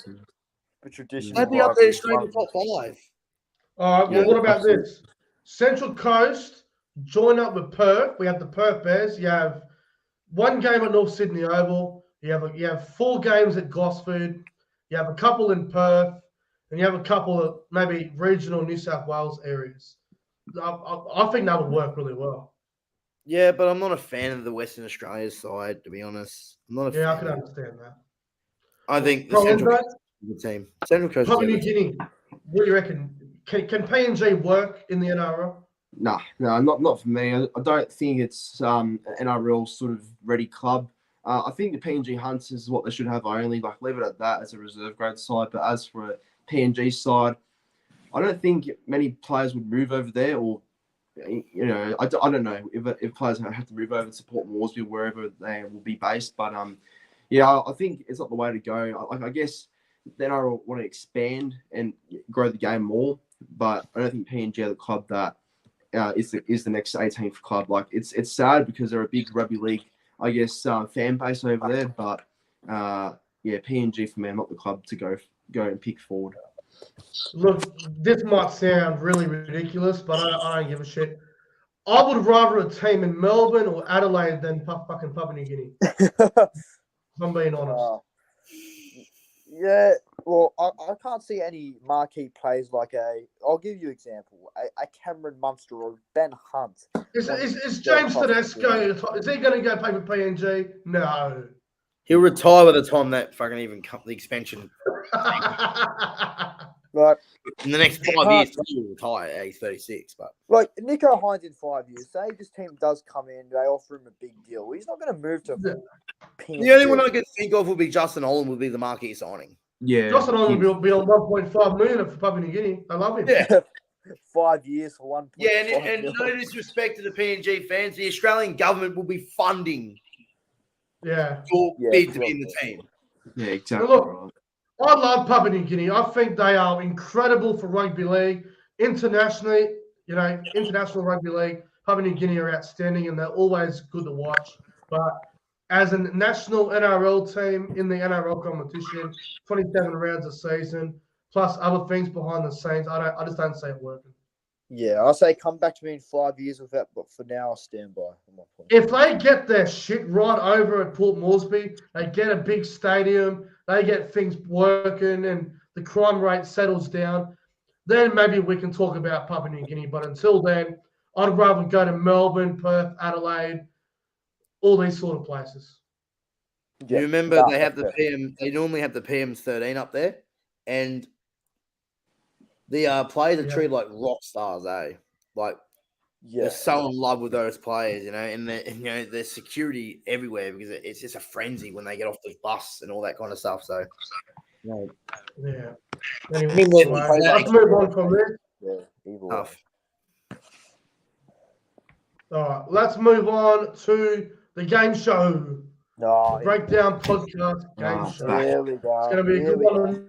They'd be up there straight in the top 5. All right, well, what about this? Central Coast join up with Perth. We have the Perth Bears. You have 1 game at North Sydney Oval. You have 4 games at Gosford. You have a couple in Perth, and you have a couple of maybe regional New South Wales areas. I think that would work really well. Yeah, but I'm not a fan of the Western Australia side, to be honest. I'm not a fan. I can understand that. I think the Central Coast is a good team. Central Coast. Papua New Guinea. What do you reckon? Can PNG work in the NRL? No, not for me. I don't think it's an NRL sort of ready club. I think the PNG Hunts is what they should have only. Like, leave it at that as a reserve grade side. But as for a PNG side, I don't think many players would move over there, or I don't know if players have to move over and support Moresby wherever they will be based. But I think it's not the way to go. I guess then I want to expand and grow the game more, but I don't think PNG are the club that is the next 18th club. Like, it's sad because they're a big rugby league, I guess, fan base over there. But PNG for me are not the club to go and pick forward. Look, this might sound really ridiculous, but I don't give a shit. I would rather a team in Melbourne or Adelaide than fucking Papua New Guinea. If I'm being honest. Yeah, well, I can't see any marquee players like I'll give you an example. A Cameron Munster or Ben Hunt. Is James Tedesco, is he going to go play for PNG? No. He'll retire by the time that fucking even the expansion. Like, in the next 5 years, he'll retire at age 36. But like Nico Hines in 5 years, say this team does come in, they offer him a big deal. He's not going to move to PNG. The only one I could think of would be Justin Holland, would be the marquee signing. Yeah, Justin Holland will be on 1.5 million for Papua New Guinea. I love him. Yeah. 5 years for 1. Yeah, and no disrespect to the PNG fans, the Australian government will be funding your bid to be in the team. Yeah, exactly. Look, I love Papua New Guinea. I think they are incredible for rugby league. Internationally, international rugby league, Papua New Guinea are outstanding and they're always good to watch. But as a national NRL team in the NRL competition, 27 rounds a season, plus other things behind the scenes, I just don't see it working. Yeah, I'll say come back to me in 5 years with that, but for now, I'll stand by on my point. If they get their shit right over at Port Moresby, they get a big stadium, they get things working, and the crime rate settles down, then maybe we can talk about Papua New Guinea. But until then, I'd rather go to Melbourne, Perth, Adelaide, all these sort of places. Yeah, you remember they have the PM? They normally have the PMs 13 up there, and the players are treated like rock stars, eh? Like, they're so in love with those players, and there's security everywhere because it's just a frenzy when they get off the bus and all that kind of stuff. So, yeah. Anyway, let's move on from this. Tough. All right, let's move on to the game show. Breakdown podcast game show. There we go. It's going to be a good one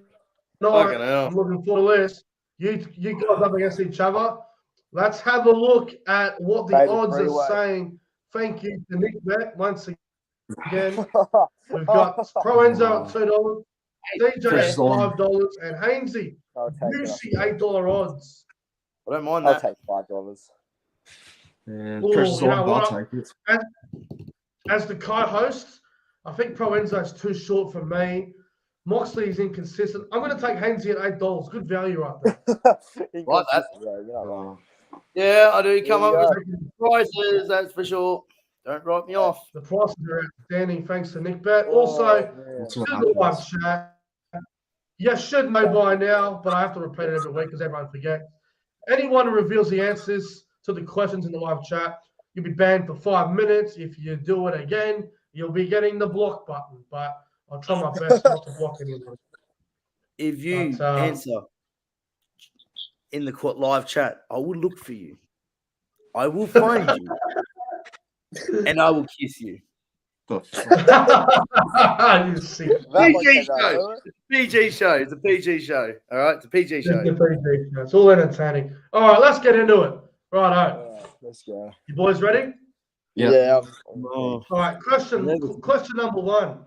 tonight. I'm looking forward to this. You guys up against each other. Let's have a look at what the odds are saying. Thank you to Nick Bet once again. We've got ProEnzo at $2, DJ at $5, and Hainsey, juicy $8 odds. I don't mind that. I'll take $5. I'll take it. As the co-host, I think ProEnzo is too short for me. MOXLEY is inconsistent. I'm going to take Hainsey at $8. Good value right there. Like that. Yeah, I do come up with prices, that's for sure. Don't write me off. The prices are outstanding, thanks to Nick Bet. Also, to the live chat, you should know by now, but I have to repeat it every week because everyone forgets. Anyone who reveals the answers to the questions in the live chat, you'll be banned for 5 minutes. If you do it again, you'll be getting the block button. But I'll try my best not to block anyone. If you answer in the live chat, I will look for you. I will find you. And I will kiss you. You see. PG show. PG show. It's a PG show. All right? It's a PG show. It's all entertaining. All right, let's get into it. Righto. Let's go. You boys ready? Yeah. All right, question number one.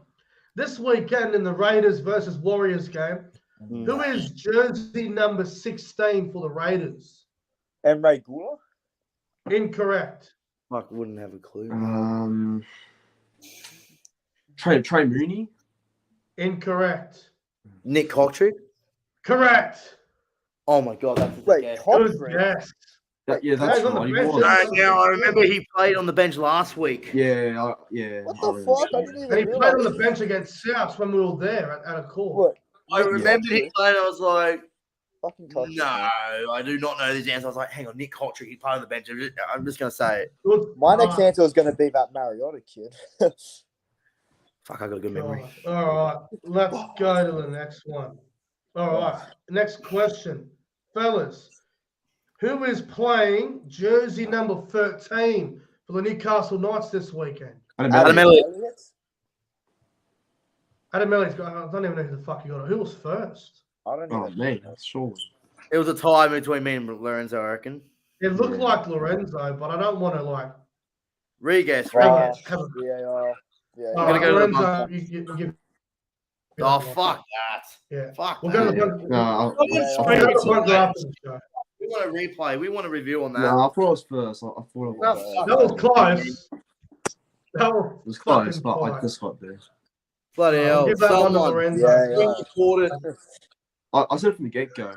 This weekend in the Raiders versus Warriors game, who is jersey number 16 for the Raiders? Emre Gula? Incorrect. I wouldn't have a clue. Trey Mooney? Incorrect. Nick Cotrick? Correct. Oh my God, that's Wait, good guess. That's right. Now I remember he played on the bench last week. Yeah. What the fuck? I didn't even And he played on the bench against Souths when we were there at a court. I remember he played. I was like, fucking Cotrick. no, I do not know this answer. I was like, hang on, Nick Cotrick, he played on the bench. I'm just going to say it. My next answer was going to be that Mariota kid. Fuck, I got a good memory. All right, let's go to the next one. All right, next question. Fellas, who is playing jersey number 13 for the Newcastle Knights this weekend? Adam Elliott. Adam Elliott's got, I don't even know who the fuck he got. Who was first? I don't Oh, even man, surely. It was a tie between me and Lorenzo, I reckon. It looked like Lorenzo, but I don't want to like. Re-guess. Oh, have a- yeah. All right, gonna go to the Lorenzo, bunker. you give. Oh, fuck that. Yeah. Fuck We'll that. go to the bunker. No, We'll go to the bunker after the show. We want a replay. We want a review on that. no, I thought it was first. I thought it was. That was close. That It was close, fucking but I close. just got there. Bloody hell. Give that one to Someone Lorenzo. Yeah. recorded. I said from the get-go.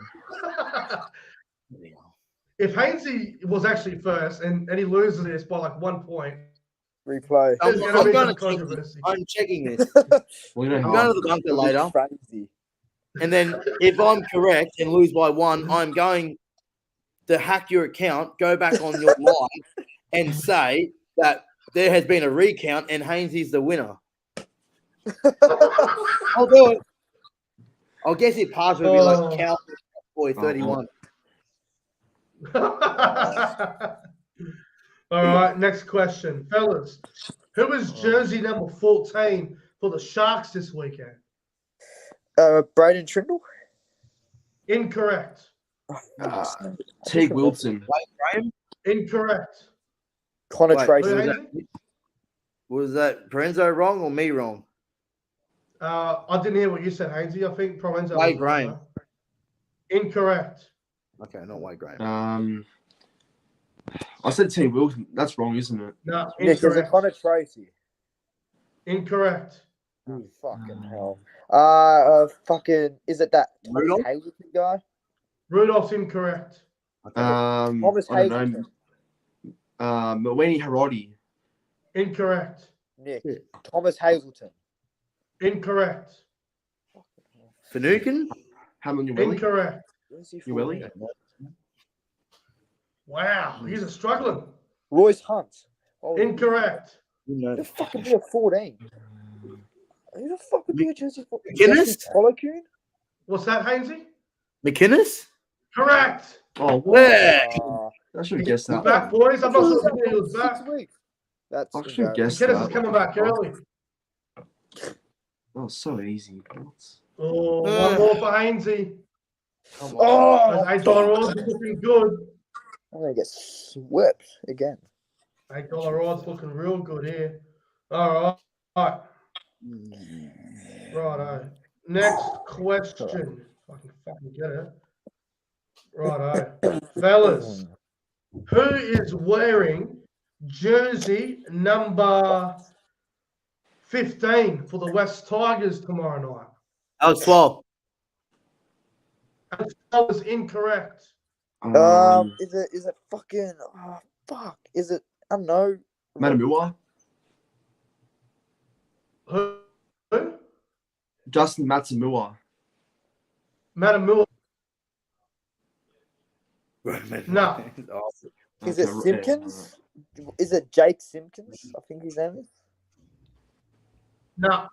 If Hainsey was actually first and he loses this by like 1 point, Replay. there's I'm going to be gonna some check controversy. I'm checking this. Well, you know I'm how going to the bunker later. Crazy. And then if I'm correct and lose by 1, I'm going to hack your account, go back on your live and say that there has been a recount and Hainsey's the winner. I'll do it. I'll guess it passed would be like Cal Boy 31. All right, next question. Fellas, who is jersey number 14 for the Sharks this weekend? Braden Trindle. Incorrect. Teague Wilson. Graham? Incorrect. Connor Wait, Tracy. Who, was Hainsey? Was that ProEnzo wrong or me wrong? I didn't hear what you said, Hainsey. I think ProEnzo. Wade Graham. Incorrect. Okay, not Wade Graham. I said Teague Wilson. That's wrong, isn't it? No, Yeah, because incorrect. Connor Tracy. Incorrect. Oh, fucking hell. Fucking, is it that Thomas Rudolph? Hazelton guy? Rudolph's incorrect. Thomas I don't Hazelton. know. Mawini Harodi. Incorrect. Nick. Thomas Hazelton. Incorrect. Finucane? Hamlin Uwelli. Incorrect. Where's he from? Uwelli. Wow, he's struggling. Royce Hunt. Oh, Incorrect. who the fuck would be a 14? Who the fuck would be a jersey 14? McInnes? Holocoon? What's that, Hainsey? McInnes? Correct. Oh, what? Yeah. I should have guessed He's that. back, boys. I'm not sure if he was 6 back. weeks. That's I should have guessed Dennis that. is coming back early. Oh, so easy. Oh, one more for Hainsey. Come on. Oh, Those $8 odds are looking good. I'm going to get swept again. $8 odds looking real good here. All right. Righto. Next question. If I can fucking get it. Righto. Fellas, who is wearing jersey number 15 for the West Tigers tomorrow night? Alex Swall. That was incorrect. Is it fucking, oh, fuck. Is it, I don't know. Matamua. Who? Justin Matamua. Matamua. No. Is it Simpkins? Is it Jake Simpkins? I think his name is. No.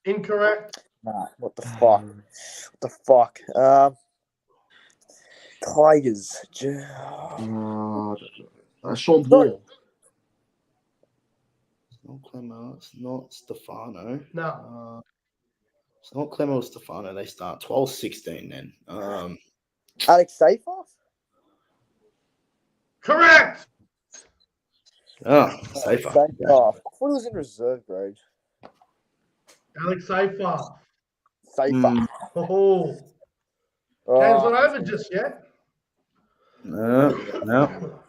Incorrect. Nah, what the fuck? What the fuck? Tigers. Sean Ball. It's not Clemo. It's not Stefano. No. It's not Clemo or Stefano. They start 12-16 then. Alex Seyfarth? Correct. Safer. Seyfarth. I thought it was in reserve grade. Alex Seyfarth. Seyfarth. Oh. Game's not over just yet. No.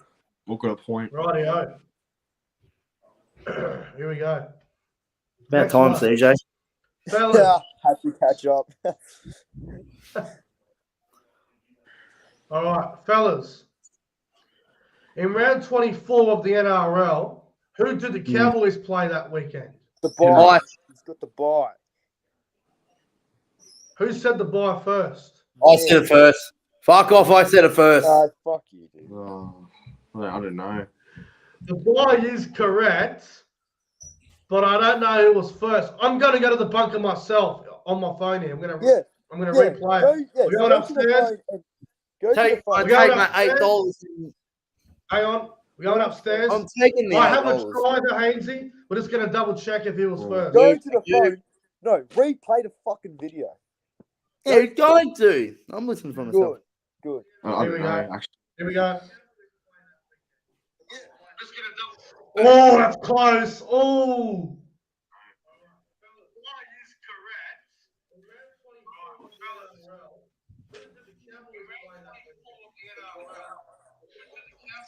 We've got a point. Rightio. Here we go. About Next time, one. CJ. Fellas, Yeah, had to catch up. all right, fellas. In round 24 of the NRL, who did the Cowboys play that weekend? The bye. He's got the bye. Who said the bye first? I said it first. Fuck off, I said it first. Fuck you, dude. Oh, I don't know. The bye is correct, but I don't know who was first. I'm going to go to the bunker myself on my phone here. I'm going to replay it. We're going upstairs. Take my $8. Hang on. We're going upstairs. I'm taking the $8. I haven't tried the Hainsey. We're just going to double check if he was first. Go to the phone. No, replay the fucking video. Yeah, you're going to. I'm listening for myself. Good. Here we go. Here we go. Oh, that's close. Oh.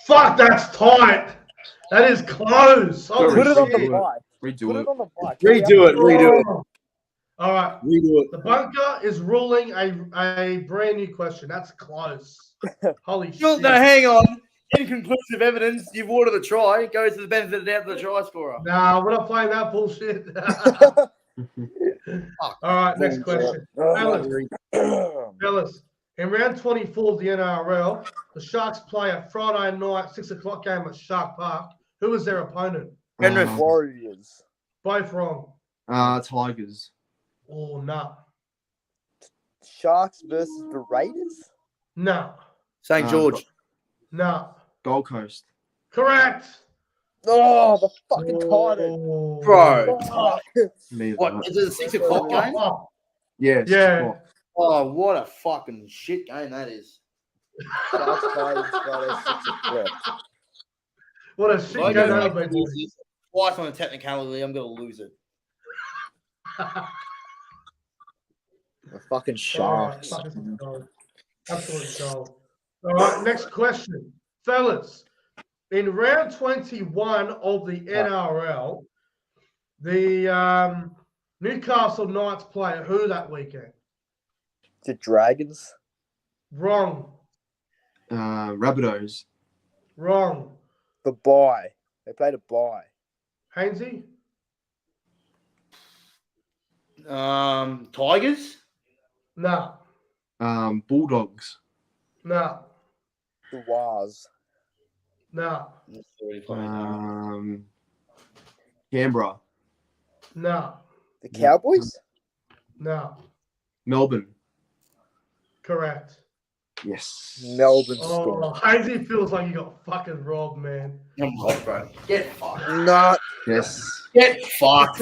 Fuck, that's tight. That is close. Put it on the mic. Redo it. On the mic. Redo it. All right. Redo it. The bunker is ruling a brand new question. That's close. Holy shit. No, hang on. Inconclusive evidence. You've ordered a try. Goes to the benefit of the doubt of the try scorer. Nah, we're not playing that bullshit. All right, next question. Fellas, in round 24 of the NRL, the Sharks play a Friday night 6 o'clock game at Shark Park. Who was their opponent? Penrith Warriors. Both wrong. Tigers. Oh, no. Sharks versus the Raiders? No. St. George. No. Gold Coast. Correct. Oh, the fucking title. Bro. Me What? Is it a 6 o'clock game? Yeah. Yeah. Oh, what a fucking shit game that is. Sharks Tigers Friday 6 o'clock. What a shit If I game go that back would and be. lose this twice on a technicality, I'm going to lose it. The fucking Sharks. Absolutely gold. All right, next question. Fellas, in round 21 of the NRL, the Newcastle Knights play who that weekend? The Dragons? Wrong. Rabbitohs. Wrong. The bye. They played a bye. Hainsey? Tigers? No. Bulldogs. No. The Wars. No. Canberra. No. The Cowboys? No. Melbourne. Correct. Yes. Melbourne Oh, Storm. Hainsey feels like you got fucking robbed, man. I'm not, bro. Get fucked. Nah. Yes. Get fucked.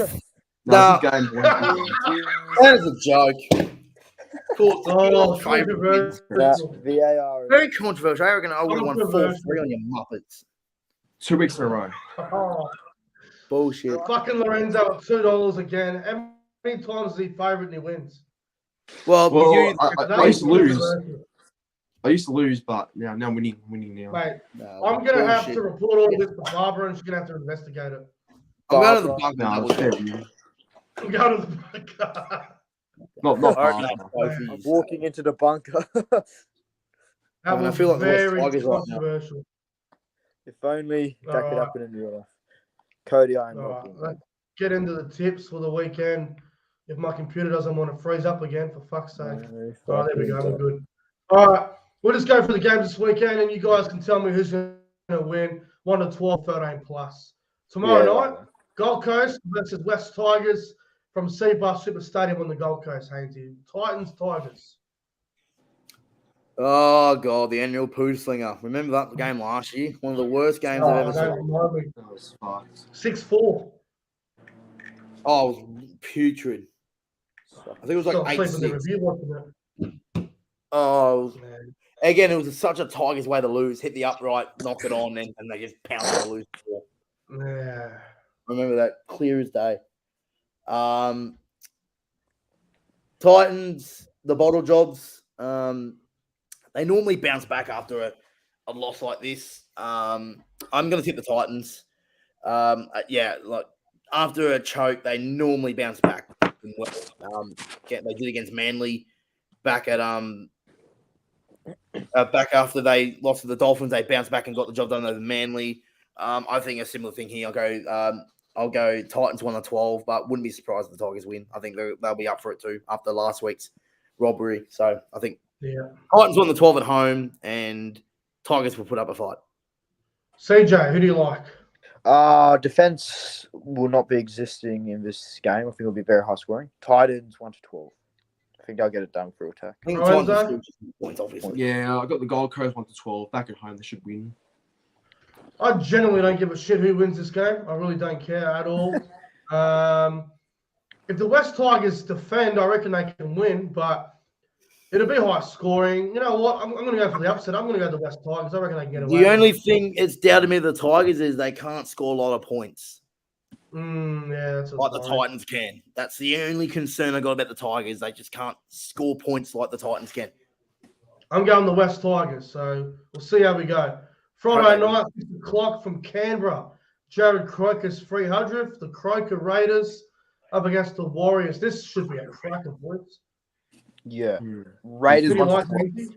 No, good game. That is a joke. Cool. Oh, Favourite. controversial. VAR. Very controversial. I reckon I would have won 4-3 on your Muppets. 2 weeks in a row. Oh, Bullshit. fucking Lorenzo at $2 again. How many times is he favourite and he wins? Well, Well, you, I used to lose. I used to lose, but now I'm winning now. Mate, no, I'm going to have bullshit. to report all this to Barbara and she's going to have to investigate it. I'm going to the bunker. No, double it's fair check. view. I'm going to the bunker. Not I reckon hard. that's both of I'm you. walking into the bunker. That I mean, I was feel like the West very Tigers right now. controversial. If only that could Alright. happen in real life. Cody, I'm All not. right, let's get into the tips for the weekend. If my computer doesn't want to freeze up again, for fuck's sake. All right, there we go. We're good. All right, we'll just go for the games this weekend, and you guys can tell me who's going to win 1 to 12, 13 plus. Tomorrow night, Gold Coast versus West Tigers from Seabus Super Stadium on the Gold Coast, Hainsey. Titans, Tigers. Oh, God, the annual poo slinger. Remember that game last year? One of the worst games I've ever don't seen. remind me. That was fucked. 6-4. Oh, it was putrid. I think it was Stop like sleeping the 8-6. review watching it. Oh, it was, Man. again, it was such a Tigers way to lose. Hit the upright, knock it on, and they just pounced and lose. Yeah. Remember that clear as day. Titans, the bottle jobs, they normally bounce back after a loss like this. I'm going to tip the Titans. Yeah, like after a choke, they normally bounce back. They did against Manly back at back after they lost to the Dolphins. They bounced back and got the job done over Manly. I think a similar thing here. I'll go Titans 1 to 12, but wouldn't be surprised if the Tigers win. I think they'll be up for it too after last week's robbery. So I think Titans 1 to 12 at home, and Tigers will put up a fight. CJ, who do you like? Defense will not be existing in this game. I think it'll be very high scoring. Titans 1 to 12. I think I'll get it done through attack. I think ProEnzo? Titans still just need points, obviously. Yeah, I got the Gold Coast 1 to 12. Back at home, they should win. I genuinely don't give a shit who wins this game. I really don't care at all. If the West Tigers defend, I reckon they can win, but it'll be high scoring. You know what? I'm going to go for the upset. I'm going to go to the West Tigers. I reckon they can get away. The only thing it's doubted me the Tigers is they can't score a lot of points Yeah, that's like the Titans can. That's the only concern I got about the Tigers. They just can't score points like the Titans can. I'm going the West Tigers, so we'll see how we go. Friday night, 6 o'clock from Canberra. Jared Croker's 300th. The Croker Raiders up against the Warriors. This should be a cracker, boys. Yeah. Raiders Who do you 1 like, to 12. Andy?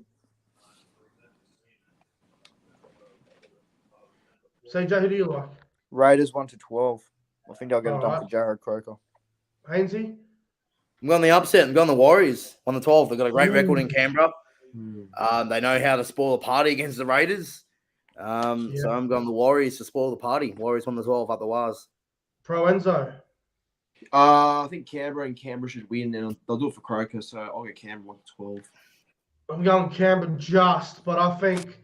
CJ, who do you like? Raiders 1 to 12. I think I'll get it done Alright. for Jared Croker. Hainsey? I'm going the upset. I'm going the Warriors on the 12. They've got a great record in Canberra. They know how to spoil a party against the Raiders. So I'm going the Warriors to spoil the party. Warriors on the 12 up the Waz. ProEnzo? I think Canberra should win, and they'll do it for Croker, so I'll get Canberra 1 to 12. I'm going Canberra just, but I think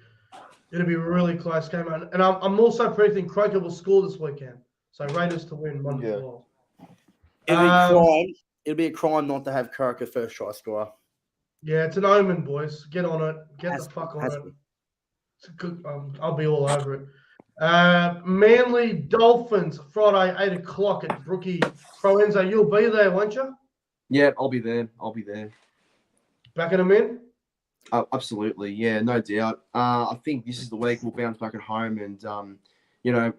it'll be a really close game. And I'm also predicting Croker will score this weekend. So Raiders to win 1 to 12. It'll be a crime not to have Croker first try scorer. Yeah, it's an omen, boys. Get on it. Get the fuck on it. It's a good, I'll be all over it. Manly Dolphins, Friday, 8 o'clock at Brookie. ProEnzo, you'll be there, won't you? Yeah, I'll be there. Backing them in? Absolutely. Yeah, no doubt. I think this is the week we'll bounce back at home, and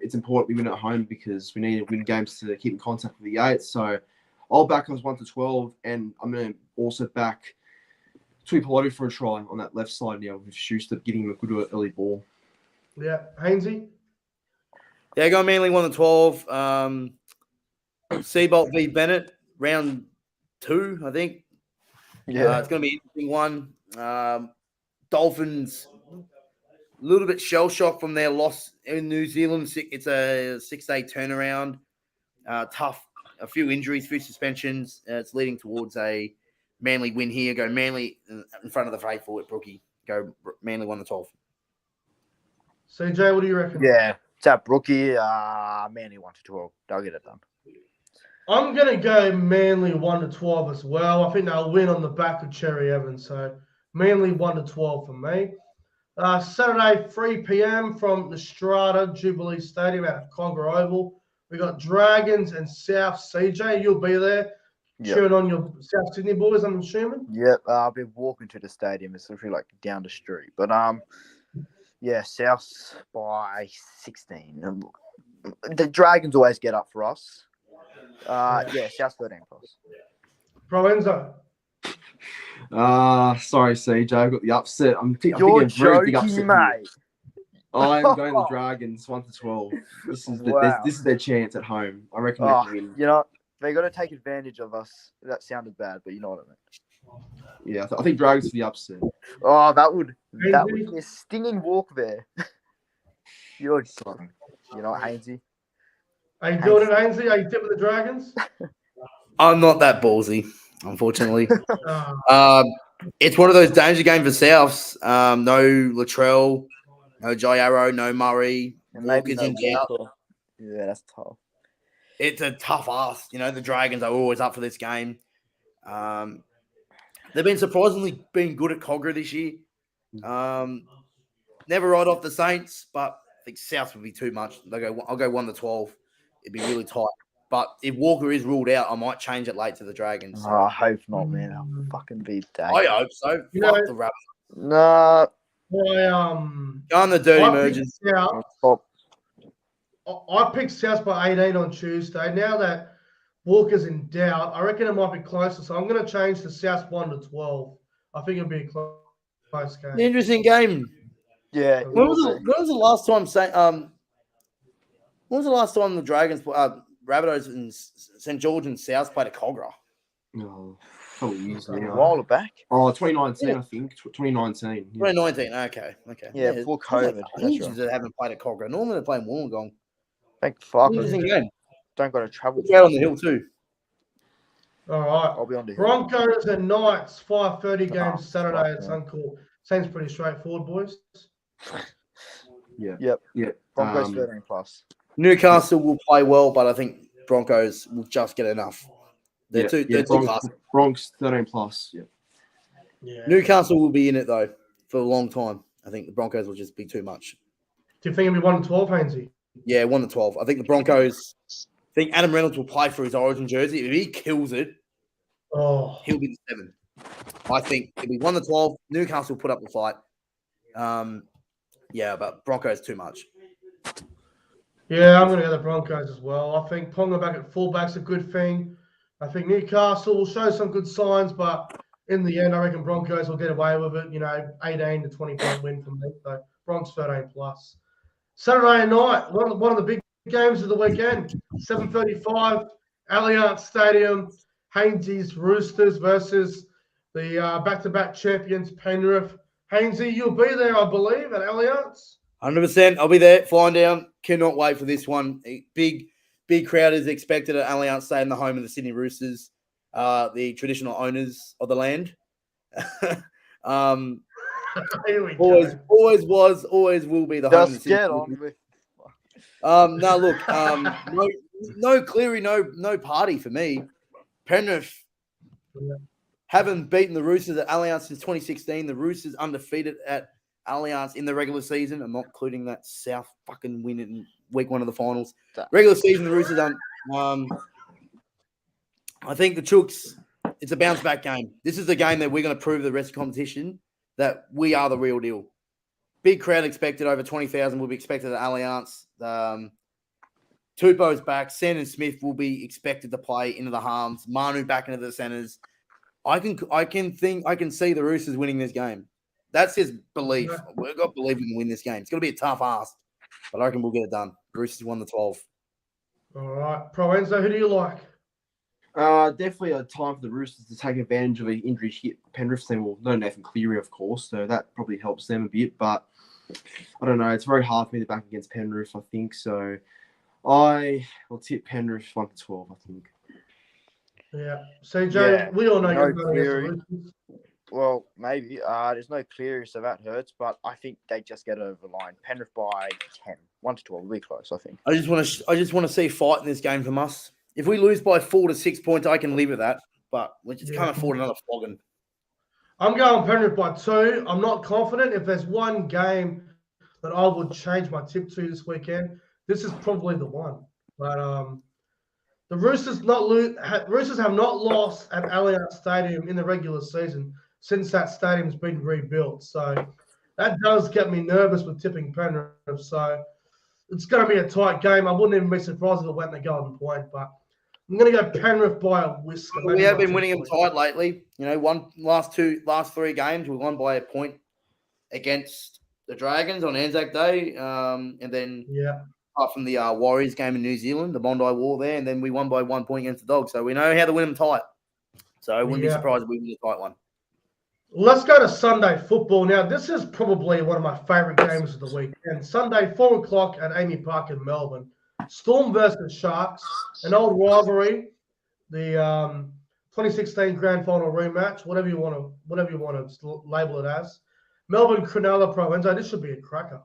it's important we win at home because we need to win games to keep in contact with the 8. So I'll back us 1 to 12, and I'm going to also back Tuipulotu for a try on that left side now with Schuster giving him a good early ball. Yeah. Hainsey? Yeah, go Manly 1 to 12. Seabolt v Bennett, round 2, I think. Yeah. It's going to be an interesting one. Dolphins, a little bit shell-shocked from their loss in New Zealand. It's a 6-day turnaround. Tough. A few injuries, few suspensions. It's leading towards a Manly win here. Go Manly in front of the faithful at Brookie. Go Manly 1 to 12. CJ, what do you reckon? Yeah. It's at Brookie. Manly 1 to 12. They'll get it done. I'm going to go Manly 1 to 12 as well. I think they'll win on the back of Cherry Evans. So Manly 1 to 12 for me. Saturday, 3 p.m. from the Strata Jubilee Stadium at Conger Oval. We got Dragons and South. CJ, you'll be there. Yep. Cheering on your South Sydney boys, I'm assuming. Yep. I'll be walking to the stadium. It's literally like down the street. But yeah, South by 16. The Dragons always get up for us. Yeah, South 13 plus. ProEnzo. Sorry, CJ, I've got the upset. You're joking, mate. I'm going the Dragons 1 to 12. This is their chance at home. I reckon they can win. You know, they got to take advantage of us. That sounded bad, but you know what I mean. Yeah, I think Dragons for the upset. Oh, that would be a stinging walk there. You're joking. You know what, Hainsey? Are you doing it, Ainsley? Are you tipping the Dragons? I'm not that ballsy, unfortunately. It's one of those danger games for Souths. No Latrell, no Jai Arrow, no Murray. Walker's in doubt. Yeah, that's tough. It's a tough ask. You know, the Dragons are always up for this game. They've been surprisingly good at Cogra this year. Never write off the Saints, but I think South would be too much. I'll go 1 to 12. It'd be really tight. But if Walker is ruled out, I might change it late to the Dragons. Oh, I hope not, man. I'll fucking be dead. I hope so. Fuck the Rabbits. Nah. Go on the dirty mergers. I picked South by 18 on Tuesday. Now that Walker's in doubt, I reckon it might be closer. So I'm going to change the South 1 to 12. I think it'll be a close game. Interesting game. Yeah. When was the last time? When was the last time the Dragons, Rabbitohs, and St George and South played at Cogra? No, probably years now. A while back. Oh, 2019, I think. 2019. Yeah. 2019. Okay. Yeah, before COVID. Ages that haven't played at Cogra. Normally they're playing Wollongong. Thank fuck. Interesting game. Don't got to travel. We'll out on the hill too. All right. I'll be on the hill. Broncos and Knights, 5:30 Oh, games Saturday at fuck, Suncorp. Seems pretty straightforward, boys. Yeah. Yep. Yeah. Broncos 13 plus. Newcastle will play well, but I think Broncos will just get enough. They're too fast. Bronx 13 plus. Yeah. Yeah. Newcastle will be in it though for a long time. I think the Broncos will just be too much. Do you think it'll be 1-12, Hainsey? Yeah, 1-12. I think the Broncos. I think Adam Reynolds will play for his Origin jersey. If he kills it, he'll be the 7. I think it'll be 1-12. Newcastle put up the fight. Yeah, but Broncos too much. Yeah, I'm going to go the Broncos as well. I think Ponga back at fullback's a good thing. I think Newcastle will show some good signs, but in the end, I reckon Broncos will get away with it. 18 to 20 point win from me. So Bronx 13 plus. Saturday night, one of the big games of the weekend. 7:35, Allianz Stadium. Hainsey's Roosters versus the back-to-back champions Penrith. Hainsey, you'll be there, I believe, at Allianz. 100%. I'll be there. Flying down. Cannot wait for this one. Big crowd is expected at Allianz Stadium, the home of the Sydney Roosters, the traditional owners of the land. Here we always was, always will be the home of the Sydney Roosters. No, look, no Cleary, no party for me. Penrith haven't beaten the Roosters at Allianz since 2016. The Roosters undefeated at Allianz in the regular season. I'm not including that South fucking win in week 1 of the finals. Regular season, the Roosters I think the Chooks, it's a bounce back game. This is the game that we're going to prove to the rest of the competition that we are the real deal. Big crowd expected, over 20,000 will be expected at Allianz. Tupou's back. Sandon Smith will be expected to play into the halves. Manu back into the centers. I can see the Roosters winning this game. That's his belief. We've got to believe we can win this game. It's going to be a tough ask, but I reckon we'll get it done. Roosters won the 12. All right. ProEnzo, who do you like? Definitely a time for the Roosters to take advantage of the injury hit Penrith team. Well, no Nathan Cleary, of course, so that probably helps them a bit. But I don't know. It's very hard for me to back against Penrith, I think. So I will tip Penrith 1-12, I think. Yeah. CJ, we all know you're going against the Roosters. Well, maybe. There's no Cleary, so that hurts. But I think they just get over the line. Penrith by 10. 1-12 will be close, I think. I just want to see fight in this game from us. If we lose by 4 to 6 points, I can live with that. But we just can't afford another flogging. I'm going Penrith by 2. I'm not confident. If there's one game that I would change my tip to this weekend, this is probably the one. But the Roosters have not lost at Allianz Stadium in the regular season since that stadium's been rebuilt. So that does get me nervous with tipping Penrith. So it's going to be a tight game. I wouldn't even be surprised if it went the golden point. But I'm going to go Penrith by a whisker. We have been winning them tight lately. Last 3 games, we won by a point against the Dragons on Anzac Day. And then apart from the Warriors game in New Zealand, the Bondi War there, and then we won by 1 point against the Dogs. So we know how to win them tight. So I wouldn't be surprised if we win a tight one. Let's go to Sunday football. Now, this is probably one of my favourite games of the weekend. Sunday, 4 o'clock at Amy Park in Melbourne. Storm versus Sharks, an old rivalry. The 2016 Grand Final rematch, whatever you want to label it as. Melbourne, Cronulla, ProEnzo. This should be a cracker.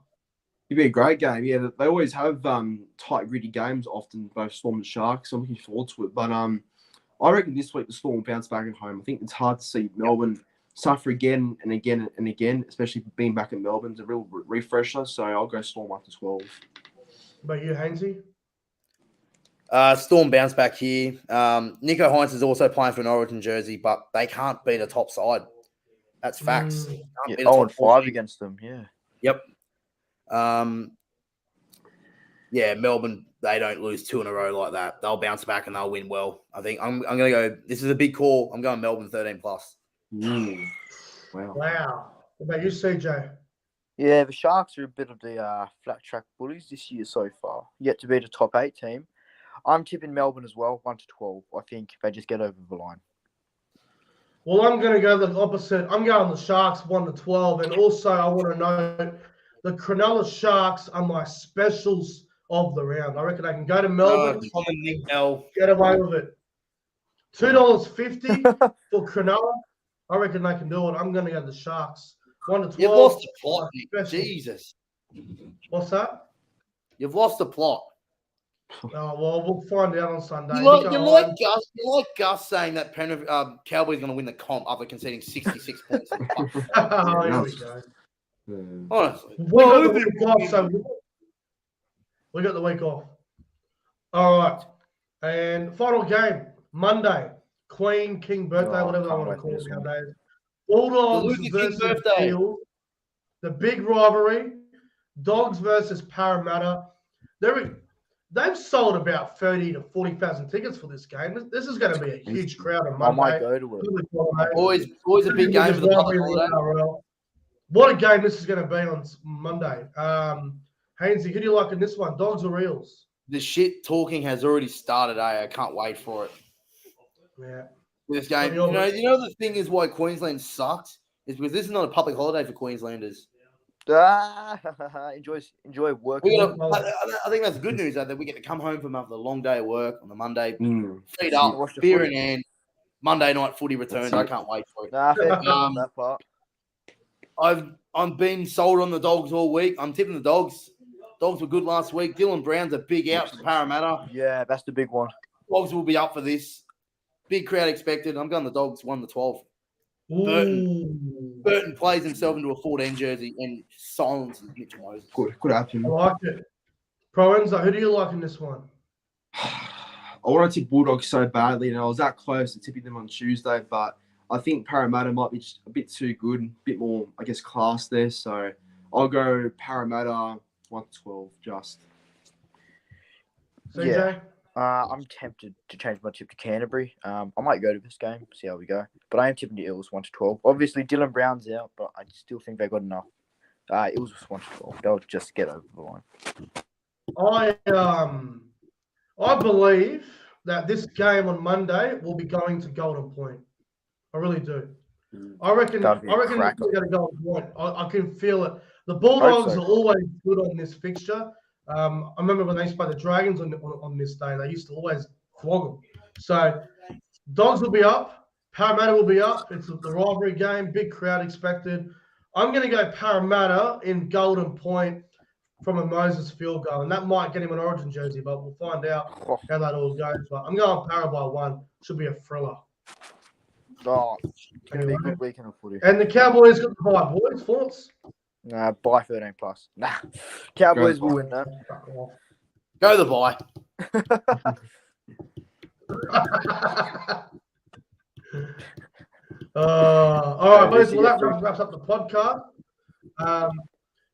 It'd be a great game. Yeah, they always have tight, gritty games, often both Storm and Sharks. So I'm looking forward to it. But I reckon this week the Storm will bounce back at home. I think it's hard to see Melbourne suffer again and again and again, especially being back in Melbourne. It's a real refresher. So I'll go Storm after 12. About you, Hainsey? Storm bounce back here. Nico Hines is also playing for an Origin jersey, but they can't beat a top side. That's facts. 0-5 against them, yeah. Yep. Melbourne, they don't lose 2 in a row like that. They'll bounce back and they'll win well. I think I'm going to go, this is a big call. I'm going Melbourne 13 plus. Wow. What about you, CJ? Yeah, the Sharks are a bit of the flat track bullies this year so far. Yet to beat a top 8 team. I'm tipping Melbourne as well, 1-12. I think they just get over the line. Well, I'm going to go the opposite. I'm going the Sharks 1-12. And also, I want to note the Cronulla Sharks are my specials of the round. I reckon they can go to Melbourne, Common Nick L. get away with it. $2.50 for Cronulla. I reckon they can do it. I'm going to go to the Sharks. 1 to 12. You've lost the plot, Nick. Jesus. What's that? You've lost the plot. Oh, well, we'll find out on Sunday. You're like Gus saying that Cowboys going to win the comp after conceding 66 points. Oh, here we go. Honestly. We got the week off, so we got the week off. All right. And final game, Monday. Queen, King birthday, whatever I want to call it nowadays. Bulldogs versus Eels. The big rivalry. Dogs versus Parramatta. They've sold about 30 to 40,000 tickets for this game. This is going to be a huge crowd on Monday. I might go to it. Always a big game for the public holiday. What a game this is going to be on Monday. Hainsey, who do you like in this one? Dogs or Eels? The shit talking has already started, eh? I can't wait for it. Yeah. This game. You know the thing is why Queensland sucks? Is because this is not a public holiday for Queenslanders. Enjoy working. I think that's good news, though, that we get to come home from after a long day of work on the Monday, feet up, beer in hand, Monday night footy returns. I can't wait for it. That part. I'm been sold on the Dogs all week. I'm tipping the Dogs. Dogs were good last week. Dylan Brown's a big out for Parramatta. Yeah, that's the big one. Dogs will be up for this. Big crowd expected. I'm going the Dogs 1 to 12. Burton plays himself into a 14 jersey and silences Mitch Moses. Could happen. I like it. ProEnzo, who do you like in this one? I want to tip Bulldogs so badly, and I was that close to tipping them on Tuesday, but I think Parramatta might be just a bit too good, a bit more, I guess, class there. So I'll go Parramatta 1 to 12, just. CJ? Yeah. I'm tempted to change my tip to Canterbury. I might go to this game, see how we go. But I am tipping the Eels 1 to 12. Obviously, Dylan Brown's out, but I still think they got enough. Eels 1 to 12. They'll just get over the line. I believe that this game on Monday will be going to Golden Point. I really do. I reckon it's going to Golden Point. I can feel it. The Bulldogs are always good on this fixture. I remember when they used to play the Dragons on this day, they used to always flog them. So, Dogs will be up. Parramatta will be up. It's the rivalry game. Big crowd expected. I'm going to go Parramatta in Golden Point from a Moses field goal. And that might get him an Origin jersey, but we'll find out how that all goes. But I'm going Parra by 1. Should be a thriller. Oh, it's going to be a good weekend of footy. And the Cowboys got the bye, boys. Thoughts? By 13 plus. Cowboys will win that. Go the bye. All right, boys. Well, that wraps up the podcast.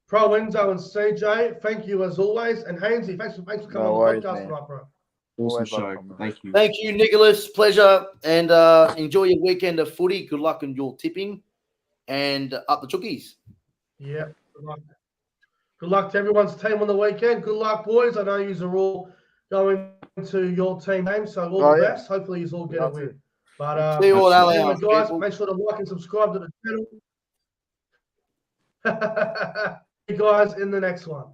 ProEnzo and CJ, thank you as always. And Hainsey, thanks for coming on the podcast tonight, bro. Awesome show. Thank you. Thank you, Nicholas. Pleasure. And enjoy your weekend of footy. Good luck in your tipping. And up the Chookies. Yeah. Good luck to everyone's team on the weekend. Good luck, boys. I know you are all going to your team game, so all the best. Hopefully, you all get a win. But see you all anyway, guys, make sure to like and subscribe to the channel. See you guys in the next one.